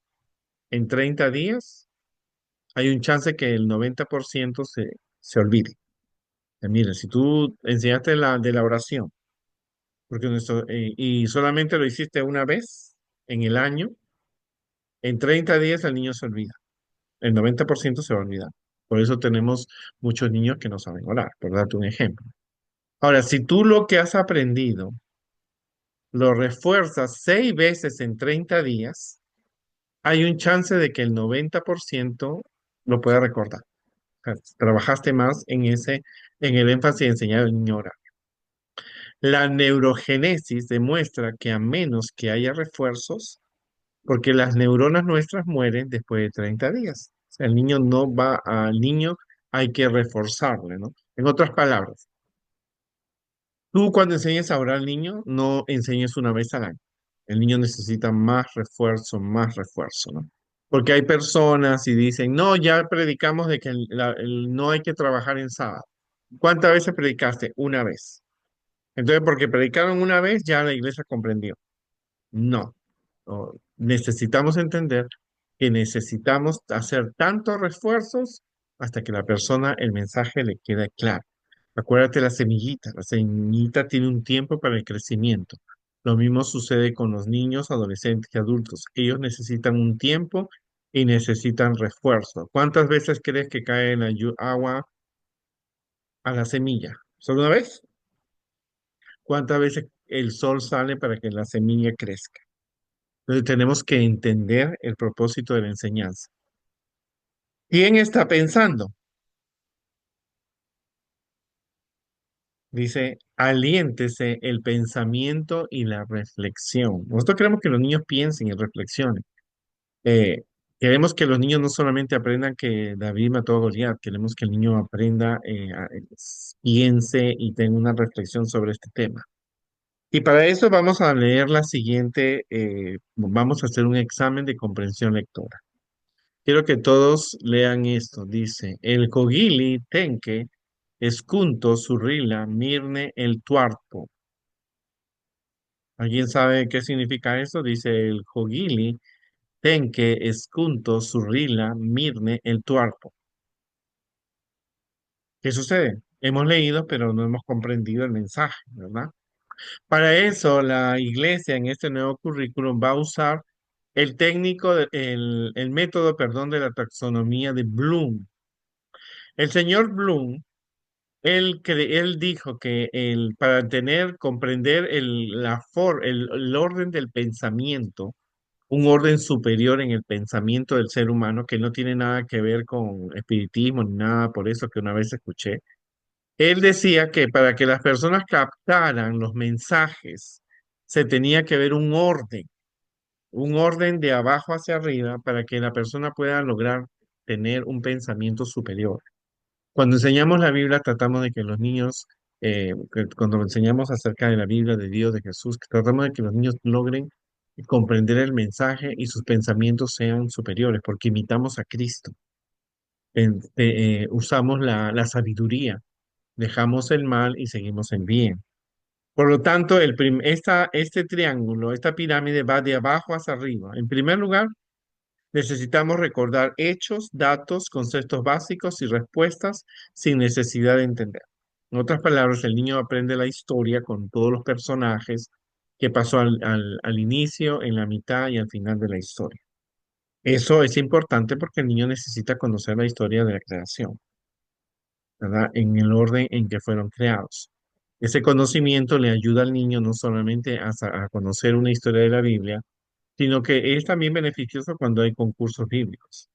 en 30 días, hay un chance que el 90% se olvide. Mira, si tú enseñaste de la oración, y solamente lo hiciste una vez en el año, en 30 días el niño se olvida. El 90% se va a olvidar. Por eso tenemos muchos niños que no saben orar, por darte un ejemplo. Ahora, si tú lo que has aprendido lo refuerzas 6 veces en 30 días, hay un chance de que el 90% lo pueda recordar. O sea, trabajaste más en el énfasis de enseñar al niño a orar. La neurogénesis demuestra que a menos que haya refuerzos, porque las neuronas nuestras mueren después de 30 días. O sea, el niño no va al niño, hay que reforzarle, ¿no? En otras palabras, tú cuando enseñes a orar al niño, no enseñes una vez al año. El niño necesita más refuerzo, ¿no? Porque hay personas y dicen, no, ya predicamos de que no hay que trabajar en sábado. ¿Cuántas veces predicaste? Una vez. Entonces, porque predicaron una vez, ya la iglesia comprendió. No. Necesitamos entender que necesitamos hacer tantos refuerzos hasta que la persona, el mensaje le quede claro. Acuérdate la semillita tiene un tiempo para el crecimiento. Lo mismo sucede con los niños, adolescentes y adultos. Ellos necesitan un tiempo y necesitan refuerzo. ¿Cuántas veces crees que cae la agua a la semilla? ¿Solo una vez? ¿Cuántas veces el sol sale para que la semilla crezca? Entonces tenemos que entender el propósito de la enseñanza. ¿Quién está pensando? Dice, aliéntese el pensamiento y la reflexión. Nosotros queremos que los niños piensen y reflexionen. Eh, Queremos que los niños no solamente aprendan que David mató a Goliat, queremos que el niño aprenda, piense y tenga una reflexión sobre este tema. Y para eso vamos a leer la siguiente, vamos a hacer un examen de comprensión lectora. Quiero que todos lean esto. Dice, el Cogili tenke escunto surrila mirne el tuarto. ¿Alguien sabe qué significa eso? Dice el Cogili tenke escunto surrila mirne el tuarto. ¿Qué sucede? Hemos leído, pero no hemos comprendido el mensaje, ¿verdad? Para eso, la iglesia en este nuevo currículum va a usar el técnico, el método, perdón, de la taxonomía de Bloom. El señor Bloom, él dijo que para comprender el orden del pensamiento, un orden superior en el pensamiento del ser humano que no tiene nada que ver con espiritismo ni nada por eso que una vez escuché. Él decía que para que las personas captaran los mensajes, se tenía que ver un orden de abajo hacia arriba para que la persona pueda lograr tener un pensamiento superior. Cuando enseñamos la Biblia, tratamos de que los niños, cuando enseñamos acerca de la Biblia, de Dios, de Jesús, que tratamos de que los niños logren comprender el mensaje y sus pensamientos sean superiores, porque imitamos a Cristo. Usamos la sabiduría, dejamos el mal y seguimos el bien. Por lo tanto, este triángulo, esta pirámide va de abajo hacia arriba. En primer lugar, necesitamos recordar hechos, datos, conceptos básicos y respuestas sin necesidad de entender. En otras palabras, el niño aprende la historia con todos los personajes que pasó al inicio, en la mitad y al final de la historia. Eso es importante porque el niño necesita conocer la historia de la creación, ¿verdad? En el orden en que fueron creados. Ese conocimiento le ayuda al niño no solamente a conocer una historia de la Biblia, sino que es también beneficioso cuando hay concursos bíblicos.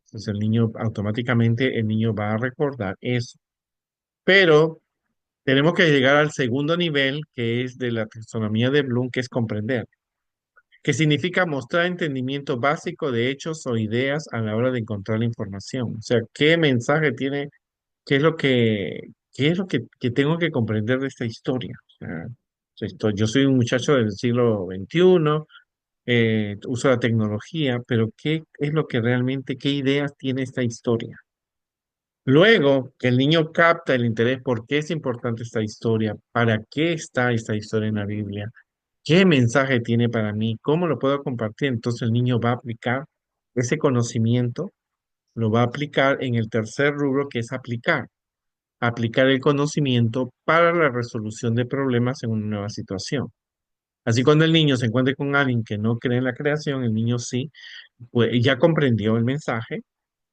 Entonces el niño va a recordar eso. Pero tenemos que llegar al segundo nivel, que es de la taxonomía de Bloom, que es comprender, que significa mostrar entendimiento básico de hechos o ideas a la hora de encontrar la información. O sea, qué mensaje tiene, qué es lo que tengo que comprender de esta historia. O sea, yo soy un muchacho del siglo XXI, uso la tecnología, pero ¿qué es lo que realmente, qué ideas tiene esta historia? Luego que el niño capta el interés, por qué es importante esta historia, para qué está esta historia en la Biblia, qué mensaje tiene para mí, cómo lo puedo compartir, entonces el niño va a aplicar ese conocimiento, lo va a aplicar en el tercer rubro que es aplicar el conocimiento para la resolución de problemas en una nueva situación. Así cuando el niño se encuentre con alguien que no cree en la creación, el niño sí, pues ya comprendió el mensaje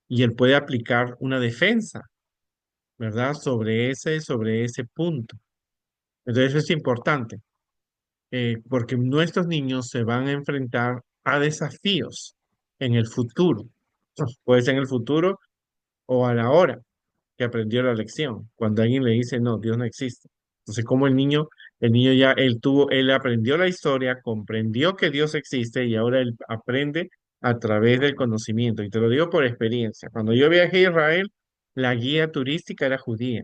y él puede aplicar una defensa, ¿verdad? Sobre ese punto. Entonces eso es importante, porque nuestros niños se van a enfrentar a desafíos en el futuro. Puede ser en el futuro o a la hora que aprendió la lección, cuando alguien le dice, no, Dios no existe. Entonces, como el niño ya, él aprendió la historia, comprendió que Dios existe y ahora él aprende a través del conocimiento. Y te lo digo por experiencia. Cuando yo viajé a Israel, la guía turística era judía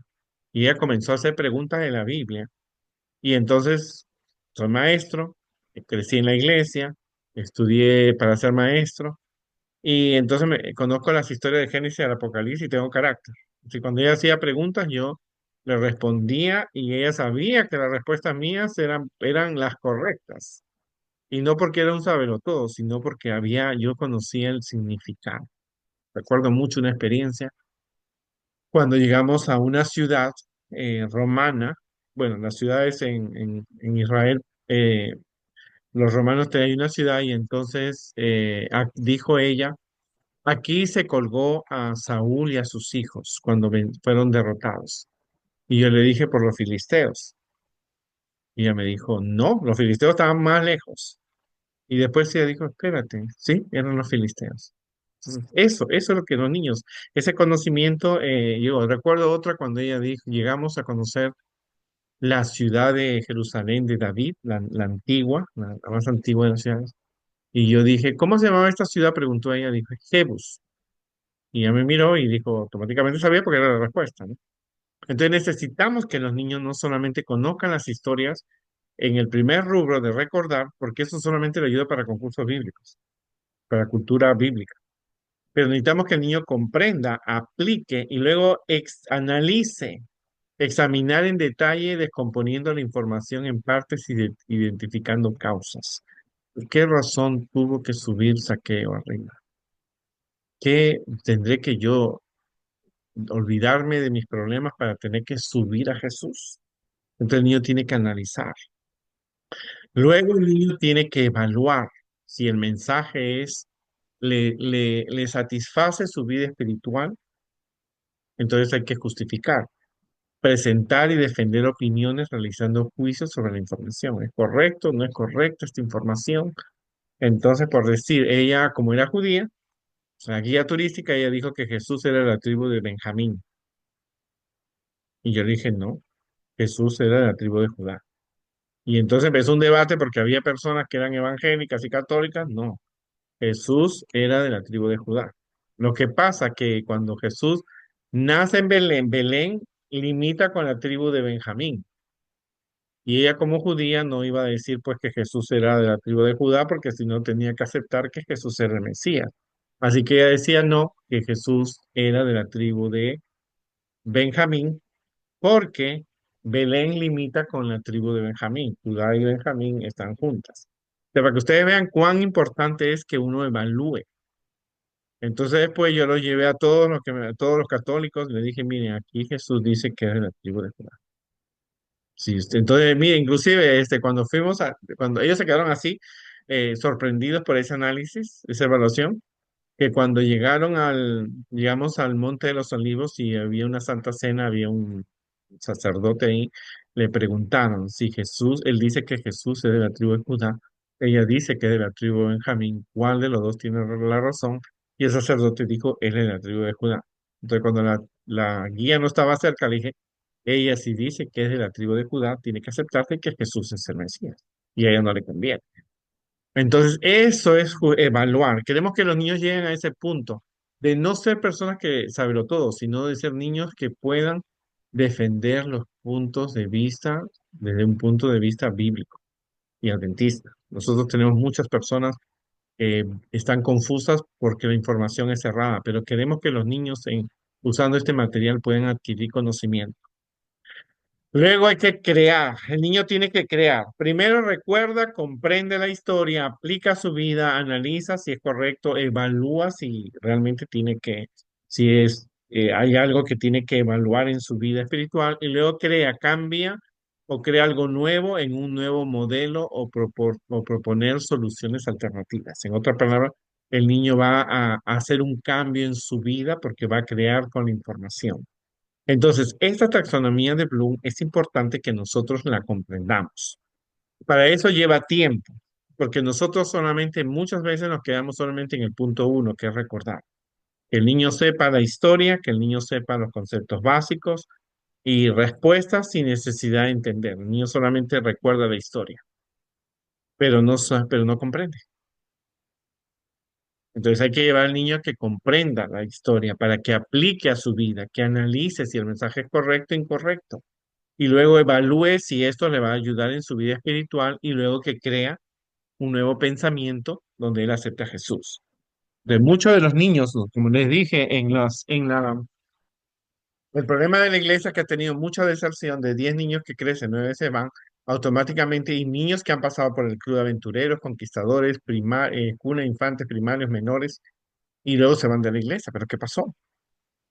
y ella comenzó a hacer preguntas de la Biblia. Y entonces, soy maestro, crecí en la iglesia, estudié para ser maestro Y entonces conozco las historias de Génesis y el Apocalipsis y tengo carácter. Así cuando ella hacía preguntas, yo le respondía y ella sabía que las respuestas mías eran las correctas. Y no porque era un sabelotodo, sino porque yo conocía el significado. Recuerdo mucho una experiencia cuando llegamos a una ciudad romana. Bueno, las ciudades en Israel, los romanos tenían una ciudad y entonces dijo ella, aquí se colgó a Saúl y a sus hijos cuando fueron derrotados. Y yo le dije por los filisteos. Y ella me dijo, no, los filisteos estaban más lejos. Y después ella dijo, espérate, sí, eran los filisteos. Entonces, eso es lo que los niños, ese conocimiento, yo recuerdo otra cuando ella dijo, llegamos a conocer la ciudad de Jerusalén de David, la antigua, la más antigua de las ciudades. Y yo dije, ¿cómo se llamaba esta ciudad? Preguntó ella, dijo, Jebus. Y ella me miró y dijo, automáticamente sabía porque era la respuesta, ¿no? Entonces necesitamos que los niños no solamente conozcan las historias en el primer rubro de recordar, porque eso solamente le ayuda para concursos bíblicos, para cultura bíblica. Pero necesitamos que el niño comprenda, aplique y luego analice, examinar en detalle, descomponiendo la información en partes y identificando causas. ¿Por qué razón tuvo que subir Saqueo arriba? ¿Qué tendré que yo olvidarme de mis problemas para tener que subir a Jesús? Entonces el niño tiene que analizar. Luego el niño tiene que evaluar si el mensaje le satisface su vida espiritual, entonces hay que justificar, presentar y defender opiniones realizando juicios sobre la información. ¿Es correcto? ¿No es correcta esta información? Entonces, por decir, ella, como era judía, la guía turística, ella dijo que Jesús era de la tribu de Benjamín. Y yo le dije, no, Jesús era de la tribu de Judá. Y entonces empezó un debate porque había personas que eran evangélicas y católicas. No, Jesús era de la tribu de Judá. Lo que pasa que cuando Jesús nace en Belén, Belén limita con la tribu de Benjamín. Y ella como judía no iba a decir pues que Jesús era de la tribu de Judá porque si no tenía que aceptar que Jesús era el Mesías. Así que ella decía no, que Jesús era de la tribu de Benjamín porque Belén limita con la tribu de Benjamín. Judá y Benjamín están juntas. Para que ustedes vean cuán importante es que uno evalúe. Entonces después yo lo llevé a a todos los católicos, le dije, miren, aquí Jesús dice que es de la tribu de Judá. Sí, entonces, mire, inclusive cuando ellos se quedaron así, sorprendidos por ese análisis, esa evaluación, que cuando llegamos al Monte de los Olivos y había una Santa Cena, había un sacerdote ahí, le preguntaron si él dice que Jesús es de la tribu de Judá, ella dice que es de la tribu de Benjamín, ¿cuál de los dos tiene la razón? Y el sacerdote dijo, él es de la tribu de Judá. Entonces cuando la guía no estaba cerca, le dije, ella si dice que es de la tribu de Judá, tiene que aceptarse que Jesús es el Mesías, y a ella no le conviene. Entonces, eso es evaluar. Queremos que los niños lleguen a ese punto de no ser personas que saben todo, sino de ser niños que puedan defender los puntos de vista desde un punto de vista bíblico y adventista. Nosotros tenemos muchas personas que están confusas porque la información es cerrada, pero queremos que los niños usando este material puedan adquirir conocimiento. Luego hay que crear, el niño tiene que crear. Primero recuerda, comprende la historia, aplica su vida, analiza si es correcto, evalúa si realmente hay algo que tiene que evaluar en su vida espiritual y luego crea, cambia o crea algo nuevo en un nuevo modelo o proponer soluciones alternativas. En otras palabras, el niño va a hacer un cambio en su vida porque va a crear con la información. Entonces, esta taxonomía de Bloom es importante que nosotros la comprendamos. Para eso lleva tiempo, porque nosotros solamente muchas veces nos quedamos solamente en el punto uno, que es recordar. Que el niño sepa la historia, que el niño sepa los conceptos básicos y respuestas sin necesidad de entender. El niño solamente recuerda la historia, pero no comprende. Entonces hay que llevar al niño a que comprenda la historia para que aplique a su vida, que analice si el mensaje es correcto o incorrecto y luego evalúe si esto le va a ayudar en su vida espiritual y luego que crea un nuevo pensamiento donde él acepte a Jesús. de muchos de los niños, como les dije, el problema de la iglesia es que ha tenido mucha deserción de 10 niños que crecen, 9 se van automáticamente y niños que han pasado por el club de aventureros, conquistadores, cuna, infantes, primarios, menores y luego se van de la iglesia. ¿Pero qué pasó?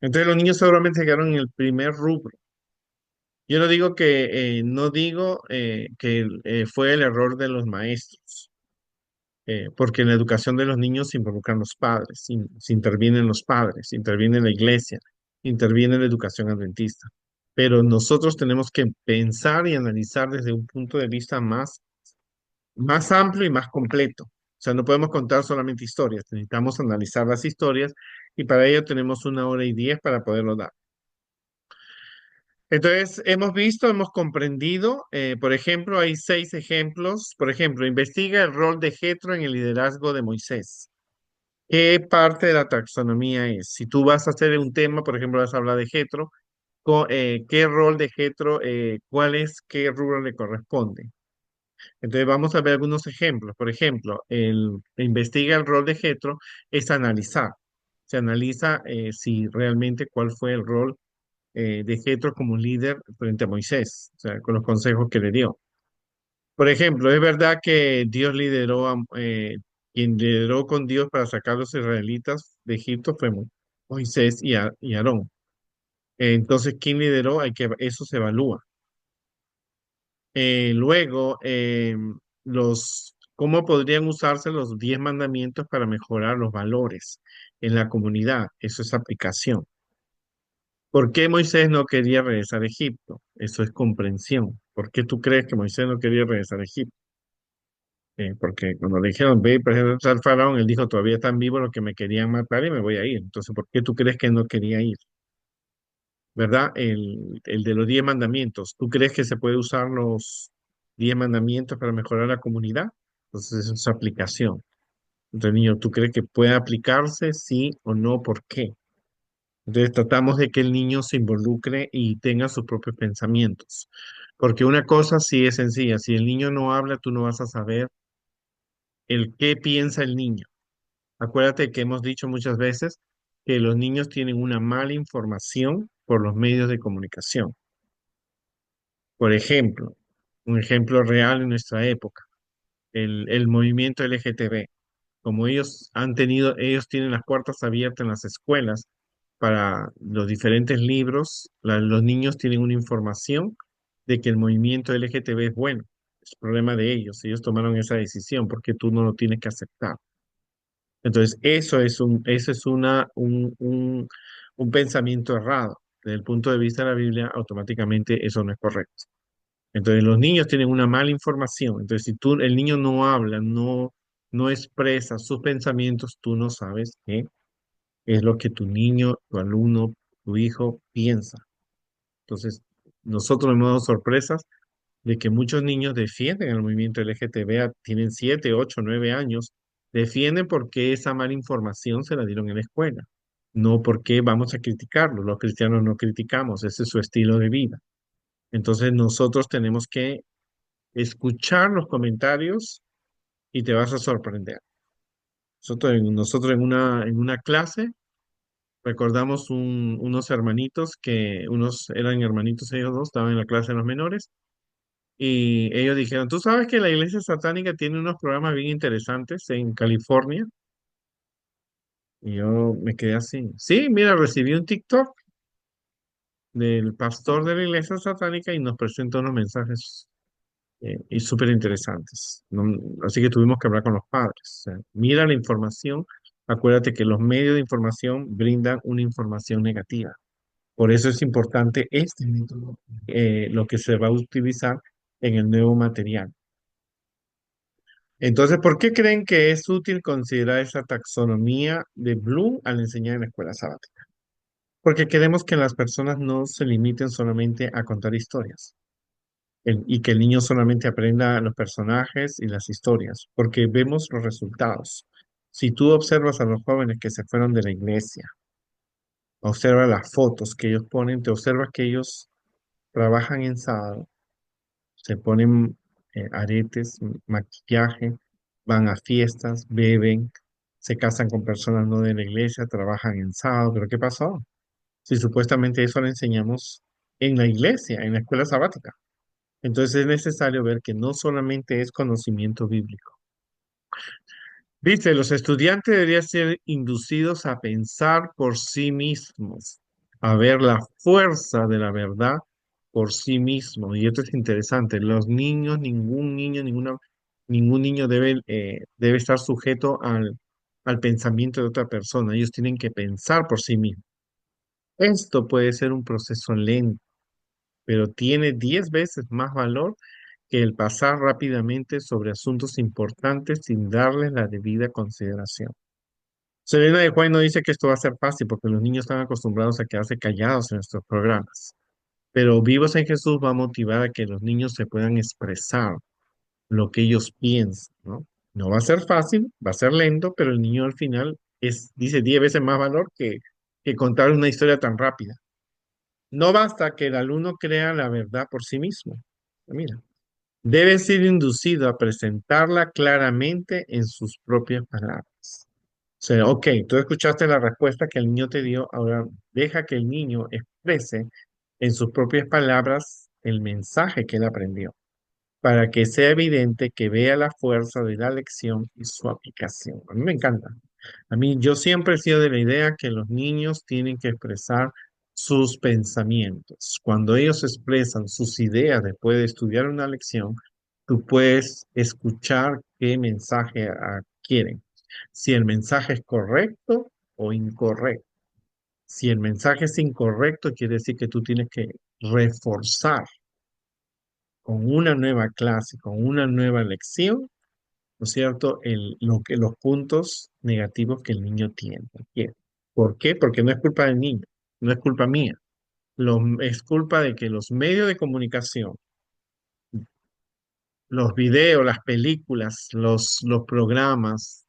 Entonces los niños seguramente se quedaron en el primer rubro. Yo no digo que fue el error de los maestros, porque en la educación de los niños se involucran los padres, se intervienen los padres, interviene la iglesia, interviene la educación adventista. Pero nosotros tenemos que pensar y analizar desde un punto de vista más amplio y más completo. O sea, no podemos contar solamente historias, necesitamos analizar las historias y para ello tenemos 1 hora y 10 para poderlo dar. Entonces, hemos visto, hemos comprendido, por ejemplo, hay 6 ejemplos. Por ejemplo, investiga el rol de Jetro en el liderazgo de Moisés. ¿Qué parte de la taxonomía es? Si tú vas a hacer un tema, por ejemplo, vas a hablar de Jetro, ¿qué rol de Jetro, cuál es, qué rubro le corresponde? Entonces, vamos a ver algunos ejemplos. Por ejemplo, investiga el rol de Jetro es analizar. Se analiza si realmente cuál fue el rol de Jetro como líder frente a Moisés, o sea, con los consejos que le dio. Por ejemplo, es verdad que quien lideró con Dios para sacar a los israelitas de Egipto fue Moisés y Aarón. Entonces, ¿quién lideró? Eso se evalúa. Luego, ¿cómo podrían usarse los 10 mandamientos para mejorar los valores en la comunidad? Eso es aplicación. ¿Por qué Moisés no quería regresar a Egipto? Eso es comprensión. ¿Por qué tú crees que Moisés no quería regresar a Egipto? Porque cuando le dijeron, ve y preséntate al faraón, él dijo, todavía están vivos los que me querían matar y me voy a ir. Entonces, ¿por qué tú crees que no quería ir? ¿Verdad? El de los 10 mandamientos. ¿Tú crees que se puede usar los 10 mandamientos para mejorar la comunidad? Entonces, eso es su aplicación. Entonces, niño, ¿tú crees que puede aplicarse? Sí o no, ¿por qué? Entonces tratamos de que el niño se involucre y tenga sus propios pensamientos. Porque una cosa sí es sencilla, si el niño no habla, tú no vas a saber el qué piensa el niño. Acuérdate que hemos dicho muchas veces que los niños tienen una mala información por los medios de comunicación. Por ejemplo, un ejemplo real en nuestra época, el movimiento LGTB. Como ellos tienen las puertas abiertas en las escuelas para los diferentes libros, los niños tienen una información de que el movimiento LGTB es bueno. Es problema de ellos. Ellos tomaron esa decisión porque tú no lo tienes que aceptar. Entonces, eso es un pensamiento errado. Desde el punto de vista de la Biblia, automáticamente eso no es correcto. Entonces, los niños tienen una mala información. Entonces, si el niño no habla, no expresa sus pensamientos, tú no sabes qué es lo que tu niño, tu alumno, tu hijo piensa. Entonces, nosotros hemos dado sorpresas de que muchos niños defienden el movimiento LGTB, tienen 7, 8, 9 años, defienden porque esa mala información se la dieron en la escuela, no porque vamos a criticarlo. Los cristianos no criticamos, ese es su estilo de vida. Entonces, nosotros tenemos que escuchar los comentarios y te vas a sorprender. Nosotros en una clase recordamos unos hermanitos unos eran hermanitos ellos dos, estaban en la clase de los menores, y ellos dijeron, ¿tú sabes que la iglesia satánica tiene unos programas bien interesantes en California? Y yo me quedé así. Sí, mira, recibí un TikTok del pastor de la iglesia satánica y nos presentó unos mensajes y súper interesantes. Así que tuvimos que hablar con los padres. O sea, mira la información, acuérdate que los medios de información brindan una información negativa. Por eso es importante este método, lo que se va a utilizar en el nuevo material. Entonces, ¿por qué creen que es útil considerar esa taxonomía de Bloom al enseñar en la escuela sabática? Porque queremos que las personas no se limiten solamente a contar historias y que el niño solamente aprenda los personajes y las historias, porque vemos los resultados. Si tú observas a los jóvenes que se fueron de la iglesia, observa las fotos que ellos ponen, te observas que ellos trabajan en sábado, se ponen aretes, maquillaje, van a fiestas, beben, se casan con personas no de la iglesia, trabajan en sábado, pero ¿qué pasó? Si supuestamente eso lo enseñamos en la iglesia, en la escuela sabática. Entonces es necesario ver que no solamente es conocimiento bíblico. Dice, los estudiantes deberían ser inducidos a pensar por sí mismos, a ver la fuerza de la verdad por sí mismos. Y esto es interesante. Los niños, ningún niño debe estar sujeto al pensamiento de otra persona. Ellos tienen que pensar por sí mismos. Esto puede ser un proceso lento, pero tiene 10 veces más valor que el pasar rápidamente sobre asuntos importantes sin darles la debida consideración. Selena de White no dice que esto va a ser fácil porque los niños están acostumbrados a quedarse callados en nuestros programas, pero Vivos en Jesús va a motivar a que los niños se puedan expresar lo que ellos piensan, ¿no? No va a ser fácil, va a ser lento, pero el niño al final dice 10 veces más valor que contar una historia tan rápida. No basta que el alumno crea la verdad por sí mismo. Mira, debe ser inducido a presentarla claramente en sus propias palabras. O sea, ok, tú escuchaste la respuesta que el niño te dio, ahora deja que el niño exprese en sus propias palabras el mensaje que él aprendió, para que sea evidente que vea la fuerza de la lección y su aplicación. A mí me encanta. A mí yo siempre he sido de la idea que los niños tienen que expresar sus pensamientos. Cuando ellos expresan sus ideas después de estudiar una lección, tú puedes escuchar qué mensaje quieren. Si el mensaje es correcto o incorrecto. Si el mensaje es incorrecto, quiere decir que tú tienes que reforzar con una nueva clase, con una nueva lección, ¿no es cierto? Los puntos negativos que el niño tiene. Bien. ¿Por qué? Porque no es culpa del niño, no es culpa mía. Es culpa de que los medios de comunicación, los videos, las películas, los programas,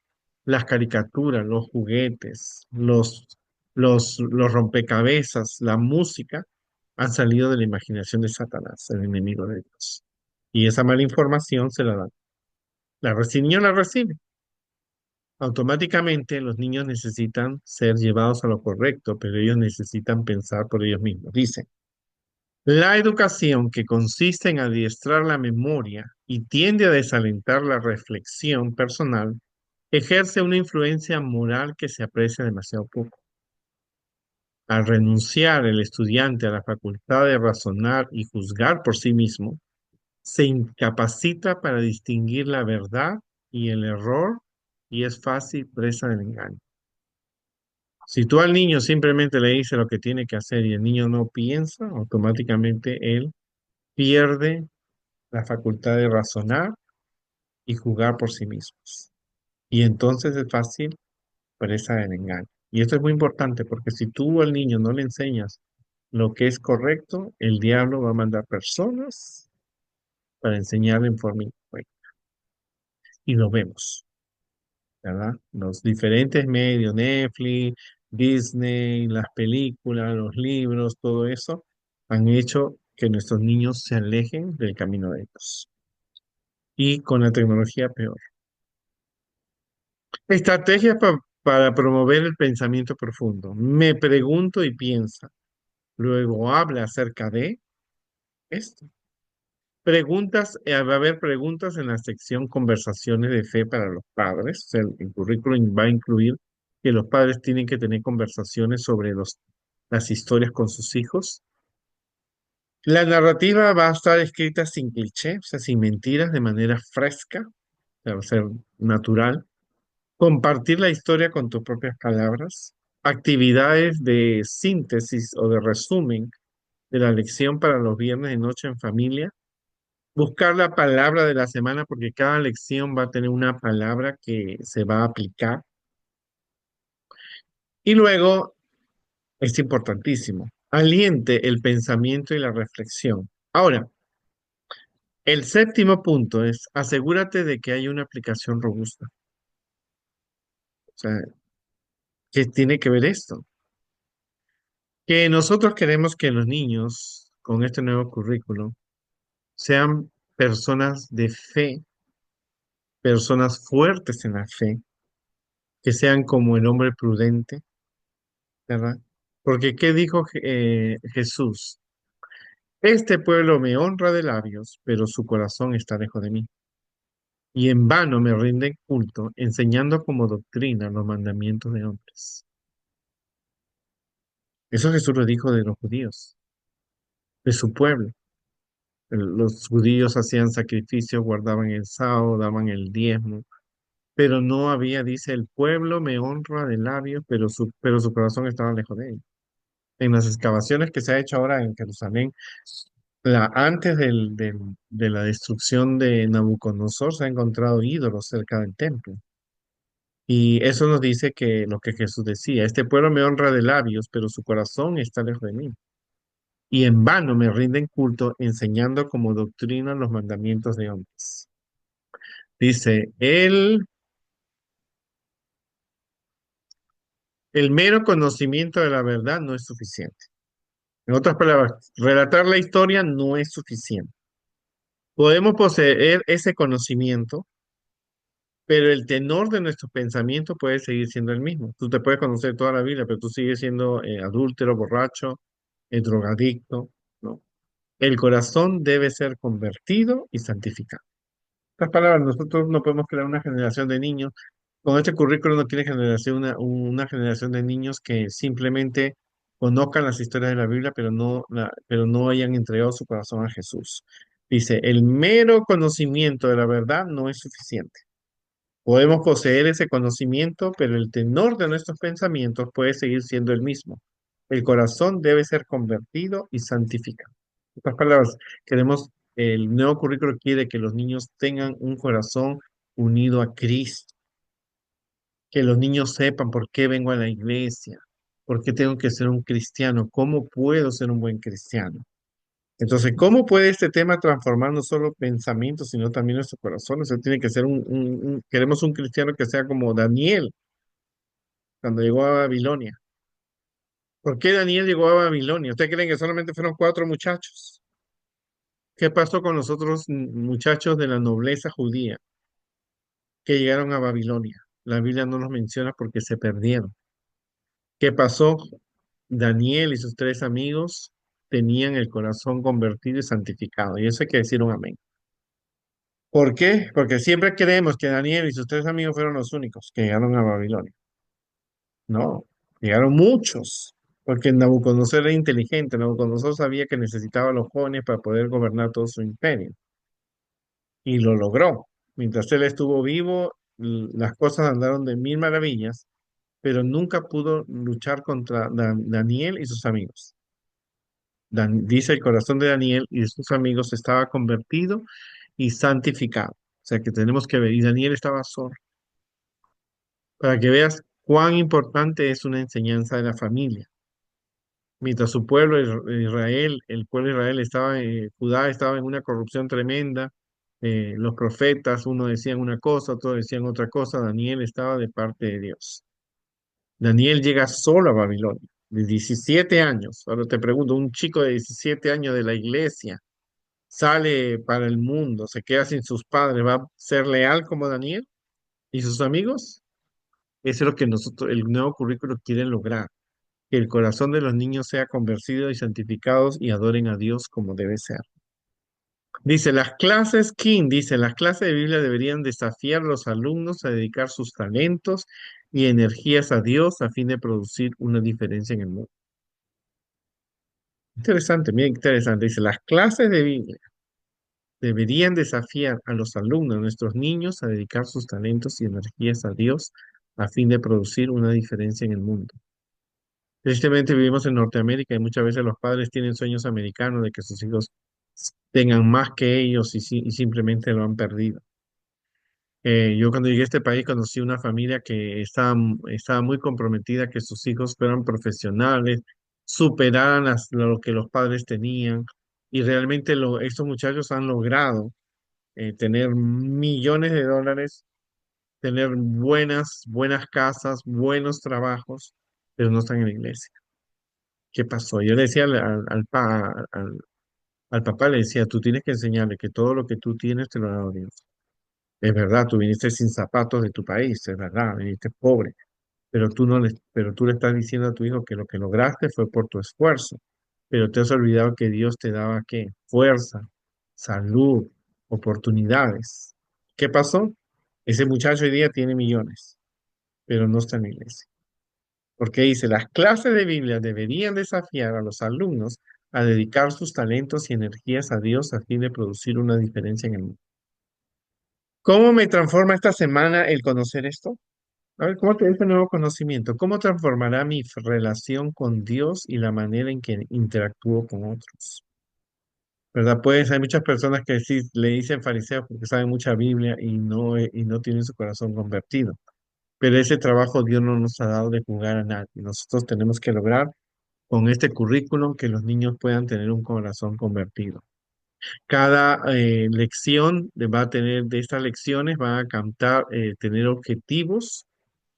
las caricaturas, los juguetes, los rompecabezas, la música, han salido de la imaginación de Satanás, el enemigo de Dios. Y esa mala información se la dan. El niño la recibe. Automáticamente los niños necesitan ser llevados a lo correcto, pero ellos necesitan pensar por ellos mismos. Dice, la educación que consiste en adiestrar la memoria y tiende a desalentar la reflexión personal ejerce una influencia moral que se aprecia demasiado poco. Al renunciar el estudiante a la facultad de razonar y juzgar por sí mismo, se incapacita para distinguir la verdad y el error y es fácil presa del engaño. Si tú al niño simplemente le dices lo que tiene que hacer y el niño no piensa, automáticamente él pierde la facultad de razonar y jugar por sí mismos. Y entonces es fácil presa del engaño. Y esto es muy importante porque si tú al niño no le enseñas lo que es correcto, el diablo va a mandar personas para enseñarle en forma incorrecta. Y lo vemos, ¿verdad? Los diferentes medios, Netflix, Disney, las películas, los libros, todo eso, han hecho que nuestros niños se alejen del camino de Dios. Y con la tecnología peor. Estrategias para promover el pensamiento profundo. Me pregunto y piensa. Luego habla acerca de esto. Preguntas, va a haber preguntas en la sección conversaciones de fe para los padres. O sea, el currículum va a incluir que los padres tienen que tener conversaciones sobre las historias con sus hijos. La narrativa va a estar escrita sin cliché, o sea, sin mentiras, de manera fresca, o sea, va a ser natural. Compartir la historia con tus propias palabras. Actividades de síntesis o de resumen de la lección para los viernes de noche en familia. Buscar la palabra de la semana porque cada lección va a tener una palabra que se va a aplicar. Y luego, es importantísimo, aliente el pensamiento y la reflexión. Ahora, el séptimo punto es asegúrate de que hay una aplicación robusta. O sea, ¿qué tiene que ver esto? Que nosotros queremos que los niños con este nuevo currículo sean personas de fe, personas fuertes en la fe, que sean como el hombre prudente, ¿verdad? Porque ¿qué dijo Jesús? Este pueblo me honra de labios, pero su corazón está lejos de mí. Y en vano me rinden culto, enseñando como doctrina los mandamientos de hombres. Eso Jesús lo dijo de los judíos, de su pueblo. Los judíos hacían sacrificios, guardaban el sábado, daban el diezmo, pero no había, dice, el pueblo me honra de labios, pero su corazón estaba lejos de él. En las excavaciones que se ha hecho ahora en Jerusalén, antes de la destrucción de Nabucodonosor, se han encontrado ídolos cerca del templo. Y eso nos dice que lo que Jesús decía, este pueblo me honra de labios, pero su corazón está lejos de mí. Y en vano me rinden culto enseñando como doctrina los mandamientos de hombres. Dice, el mero conocimiento de la verdad no es suficiente. En otras palabras, relatar la historia no es suficiente. Podemos poseer ese conocimiento, pero el tenor de nuestros pensamientos puede seguir siendo el mismo. Tú te puedes conocer toda la vida, pero tú sigues siendo adúltero, borracho, drogadicto, ¿no? El corazón debe ser convertido y santificado. En otras palabras, nosotros no podemos crear una generación de niños. Con este currículo no quiere generación una generación de niños que simplemente conozcan las historias de la Biblia, pero no hayan entregado su corazón a Jesús. Dice, el mero conocimiento de la verdad no es suficiente. Podemos poseer ese conocimiento, pero el tenor de nuestros pensamientos puede seguir siendo el mismo. El corazón debe ser convertido y santificado. En otras palabras, el nuevo currículo quiere que los niños tengan un corazón unido a Cristo, que los niños sepan por qué vengo a la iglesia, por qué tengo que ser un cristiano, cómo puedo ser un buen cristiano. Entonces, ¿cómo puede este tema transformar no solo pensamientos, sino también nuestro corazón? O sea, tiene que ser queremos un cristiano que sea como Daniel cuando llegó a Babilonia. ¿Por qué Daniel llegó a Babilonia? ¿Ustedes creen que solamente fueron cuatro muchachos? ¿Qué pasó con los otros muchachos de la nobleza judía que llegaron a Babilonia? La Biblia no los menciona porque se perdieron. ¿Qué pasó? Daniel y sus tres amigos tenían el corazón convertido y santificado. Y eso hay que decir un amén. ¿Por qué? Porque siempre creemos que Daniel y sus tres amigos fueron los únicos que llegaron a Babilonia. No, llegaron muchos, porque Nabucodonosor era inteligente. Nabucodonosor sabía que necesitaba a los jóvenes para poder gobernar todo su imperio. Y lo logró. Mientras él estuvo vivo, las cosas andaron de mil maravillas, pero nunca pudo luchar contra Daniel y sus amigos. Dice el corazón de Daniel y de sus amigos estaba convertido y santificado. O sea que tenemos que ver, y Daniel estaba solo, para que veas cuán importante es una enseñanza de la familia. Mientras su pueblo Israel, el pueblo de Israel estaba, Judá estaba en una corrupción tremenda, los profetas, uno decían una cosa, otros decían otra cosa, Daniel estaba de parte de Dios. Daniel llega solo a Babilonia, de 17 años. Ahora te pregunto, un chico de 17 años de la iglesia sale para el mundo, se queda sin sus padres, ¿va a ser leal como Daniel y sus amigos? Eso es lo que nosotros, el nuevo currículo quiere lograr, que el corazón de los niños sea convertido y santificados y adoren a Dios como debe ser. Dice, las clases de Biblia deberían desafiar a los alumnos a dedicar sus talentos y energías a Dios a fin de producir una diferencia en el mundo. Interesante, bien interesante. Dice, las clases de Biblia deberían desafiar a los alumnos, a nuestros niños, a dedicar sus talentos y energías a Dios a fin de producir una diferencia en el mundo. Tristemente vivimos en Norteamérica y muchas veces los padres tienen sueños americanos de que sus hijos tengan más que ellos y simplemente lo han perdido. Yo cuando llegué a este país conocí una familia que estaba muy comprometida que sus hijos fueran profesionales, superaran lo que los padres tenían y realmente estos muchachos han logrado tener millones de dólares, tener buenas casas, buenos trabajos, pero no están en la iglesia. ¿Qué pasó? Yo le decía al papá, le decía, tú tienes que enseñarle que todo lo que tú tienes te lo ha dado Dios. Es verdad, tú viniste sin zapatos de tu país, es verdad, viniste pobre, pero tú no le, pero tú le estás diciendo a tu hijo que lo que lograste fue por tu esfuerzo, pero te has olvidado que Dios te daba qué, fuerza, salud, oportunidades. ¿Qué pasó? Ese muchacho hoy día tiene millones, pero no está en la iglesia. Porque dice, las clases de Biblia deberían desafiar a los alumnos a dedicar sus talentos y energías a Dios a fin de producir una diferencia en el mundo. ¿Cómo me transforma esta semana el conocer esto? A ver, ¿cómo te este nuevo conocimiento? ¿Cómo transformará mi relación con Dios y la manera en que interactúo con otros? ¿Verdad? Pues hay muchas personas que sí le dicen fariseos porque saben mucha Biblia y no tienen su corazón convertido. Pero ese trabajo Dios no nos ha dado de juzgar a nadie. Nosotros tenemos que lograr con este currículum que los niños puedan tener un corazón convertido. Cada lección va a tener, de estas lecciones, van a cantar, tener objetivos,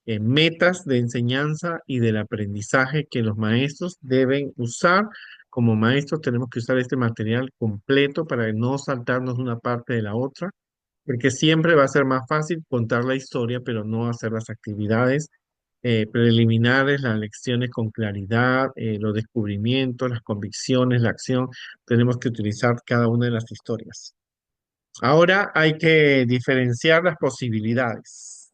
metas de enseñanza y del aprendizaje que los maestros deben usar. Como maestros tenemos que usar este material completo para no saltarnos una parte de la otra, porque siempre va a ser más fácil contar la historia, pero no hacer las actividades preliminares, las lecciones con claridad, los descubrimientos, las convicciones, la acción. Tenemos que utilizar cada una de las historias. Ahora hay que diferenciar las posibilidades.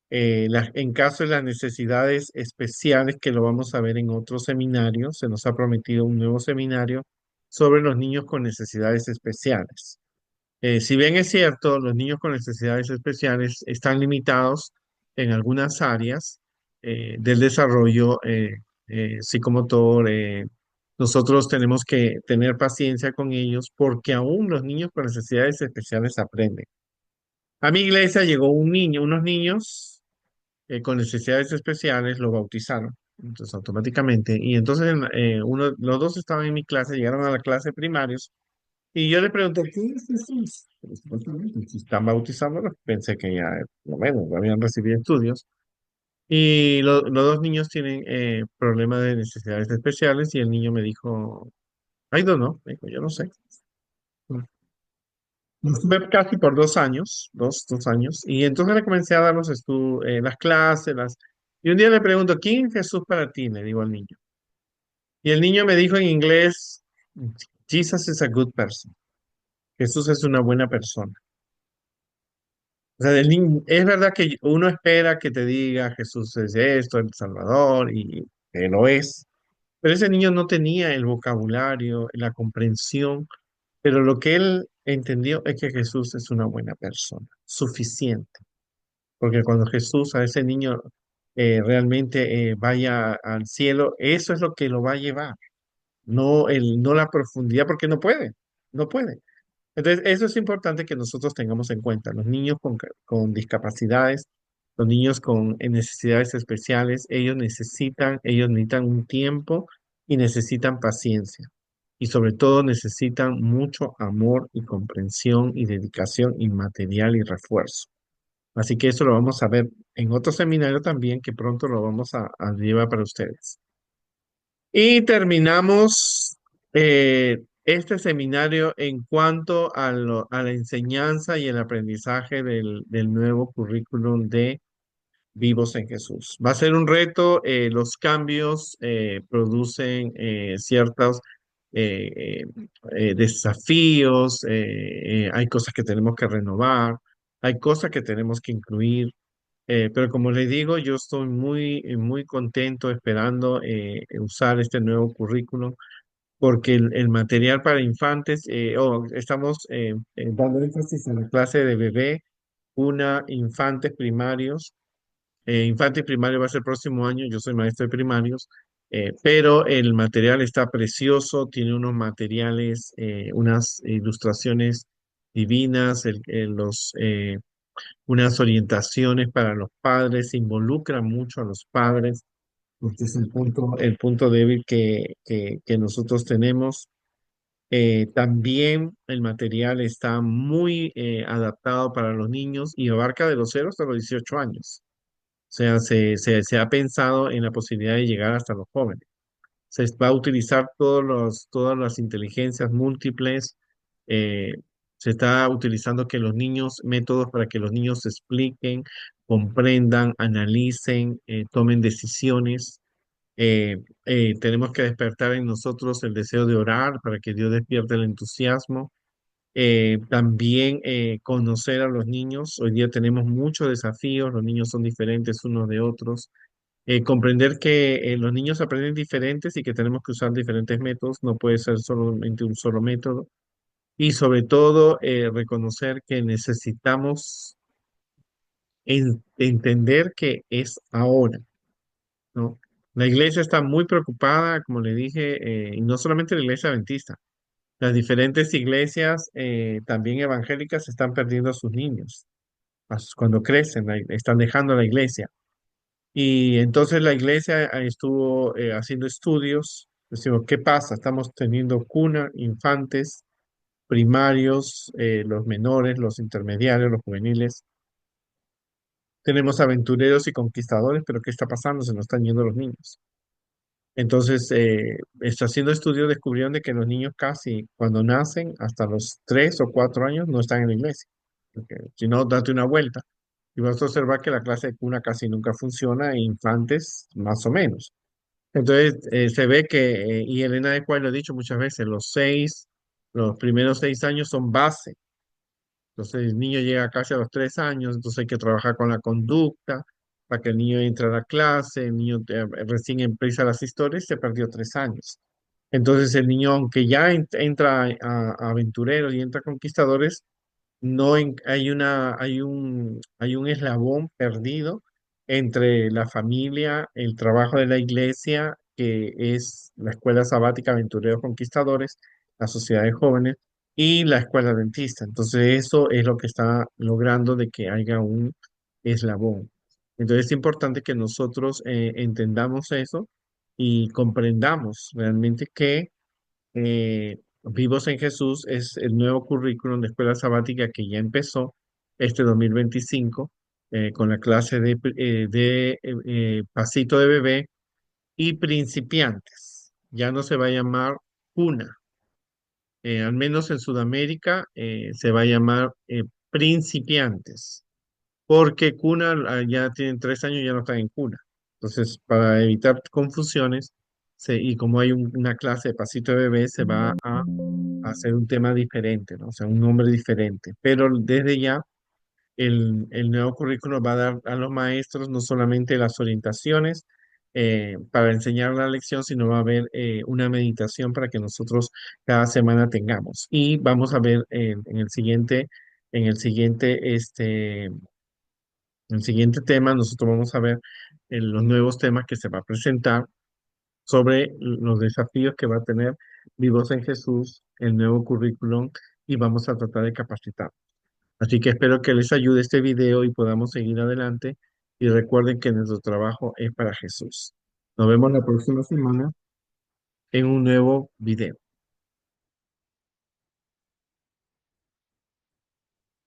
En caso de las necesidades especiales, que lo vamos a ver en otro seminario, se nos ha prometido un nuevo seminario sobre los niños con necesidades especiales. Si bien es cierto, los niños con necesidades especiales están limitados en algunas áreas del desarrollo psicomotor. Nosotros tenemos que tener paciencia con ellos porque aún los niños con necesidades especiales aprenden. A mi iglesia llegó un niño, unos niños con necesidades especiales, lo bautizaron, entonces automáticamente. Y entonces los dos estaban en mi clase, llegaron a la clase de primarios y yo le pregunté, ¿qué es Jesús? Pero supuestamente, si están bautizándolos, pensé que ya, por lo menos, habían recibido estudios. Y los dos niños tienen problemas de necesidades especiales y el niño me dijo, I don't know, me dijo, yo no sé. Estuve casi por 2 años, dos años, y entonces le comencé a dar las clases, y un día le pregunto, ¿quién es Jesús para ti? Le digo al niño. Y el niño me dijo en inglés, Jesus is a good person. Jesús es una buena persona. O sea, es verdad que uno espera que te diga Jesús es esto, el Salvador, y que lo es, pero ese niño no tenía el vocabulario, la comprensión, pero lo que él entendió es que Jesús es una buena persona, suficiente, porque cuando Jesús a ese niño realmente vaya al cielo, eso es lo que lo va a llevar, no la profundidad, porque no puede, no puede. Entonces, eso es importante que nosotros tengamos en cuenta. Los niños con discapacidades, los niños con necesidades especiales, ellos necesitan un tiempo y necesitan paciencia. Y sobre todo necesitan mucho amor y comprensión y dedicación y material y refuerzo. Así que eso lo vamos a ver en otro seminario también que pronto lo vamos a llevar para ustedes. Y terminamos este seminario en cuanto a la enseñanza y el aprendizaje del nuevo currículum de Vivos en Jesús. Va a ser un reto, los cambios producen ciertos eh, desafíos, hay cosas que tenemos que renovar, hay cosas que tenemos que incluir. Pero como les digo, yo estoy muy contento esperando usar este nuevo currículum porque el material para infantes, estamos dando énfasis en la clase de bebé, infantes primarios. Infantes primario va a ser el próximo año, yo soy maestro de primarios, pero el material está precioso, tiene unos materiales, unas ilustraciones divinas, unas orientaciones para los padres, involucra mucho a los padres. Este es el punto débil que nosotros tenemos. También el material está muy adaptado para los niños y abarca de los 0 hasta los 18 años. O sea, se ha pensado en la posibilidad de llegar hasta los jóvenes. Se va a utilizar todas las inteligencias múltiples, eh, Se está utilizando que los niños, métodos para que los niños se expliquen, comprendan, analicen, tomen decisiones. Tenemos que despertar en nosotros el deseo de orar para que Dios despierte el entusiasmo. También conocer a los niños. Hoy día tenemos muchos desafíos, los niños son diferentes unos de otros. Comprender que los niños aprenden diferentes y que tenemos que usar diferentes métodos, no puede ser solamente un solo método. Y sobre todo, reconocer que necesitamos entender que es ahora, ¿no? La iglesia está muy preocupada, como le dije, y no solamente la iglesia adventista, las diferentes iglesias, también evangélicas, están perdiendo a sus niños cuando crecen, están dejando la iglesia. Y entonces la iglesia estuvo haciendo estudios, decimos, ¿qué pasa? Estamos teniendo cuna, infantes, primarios, los menores, los intermediarios, los juveniles. Tenemos aventureros y conquistadores, pero ¿qué está pasando? Se nos están yendo los niños. Entonces, está haciendo estudios, descubrieron de que los niños casi cuando nacen, hasta los 3 o 4 años, no están en la iglesia. Porque si no, date una vuelta y vas a observar que la clase de cuna casi nunca funciona, e infantes más o menos. Entonces, se ve que, y Elena de Cuay lo ha dicho muchas veces, los primeros 6 años son base. Entonces el niño llega casi a los 3 años, entonces hay que trabajar con la conducta para que el niño entre a la clase, el niño recién empieza las historias, se perdió 3 años. Entonces el niño, aunque ya entra a aventureros y entra a conquistadores, no hay un eslabón perdido entre la familia, el trabajo de la iglesia, que es la escuela sabática Aventureros Conquistadores, la sociedad de jóvenes y la escuela dentista. Entonces eso es lo que está logrando de que haya un eslabón. Entonces es importante que nosotros entendamos eso y comprendamos realmente que Vivos en Jesús es el nuevo currículum de escuela sabática que ya empezó este 2025, con la clase de pasito de bebé y principiantes. Ya no se va a llamar cuna, al menos en Sudamérica se va a llamar principiantes, porque cuna ya tienen 3 años, ya no están en cuna. Entonces, para evitar confusiones, y como hay una clase de pasito de bebé, se va a hacer un tema diferente, ¿no? O sea, un nombre diferente. Pero desde ya, el nuevo currículo va a dar a los maestros no solamente las orientaciones para enseñar la lección, sino va a haber una meditación para que nosotros cada semana tengamos. Y vamos a ver en el siguiente, el siguiente tema, nosotros vamos a ver los nuevos temas que se va a presentar sobre los desafíos que va a tener Vivos en Jesús, el nuevo currículum, y vamos a tratar de capacitar. Así que espero que les ayude este video y podamos seguir adelante. Y recuerden que nuestro trabajo es para Jesús. Nos vemos la próxima semana en un nuevo video.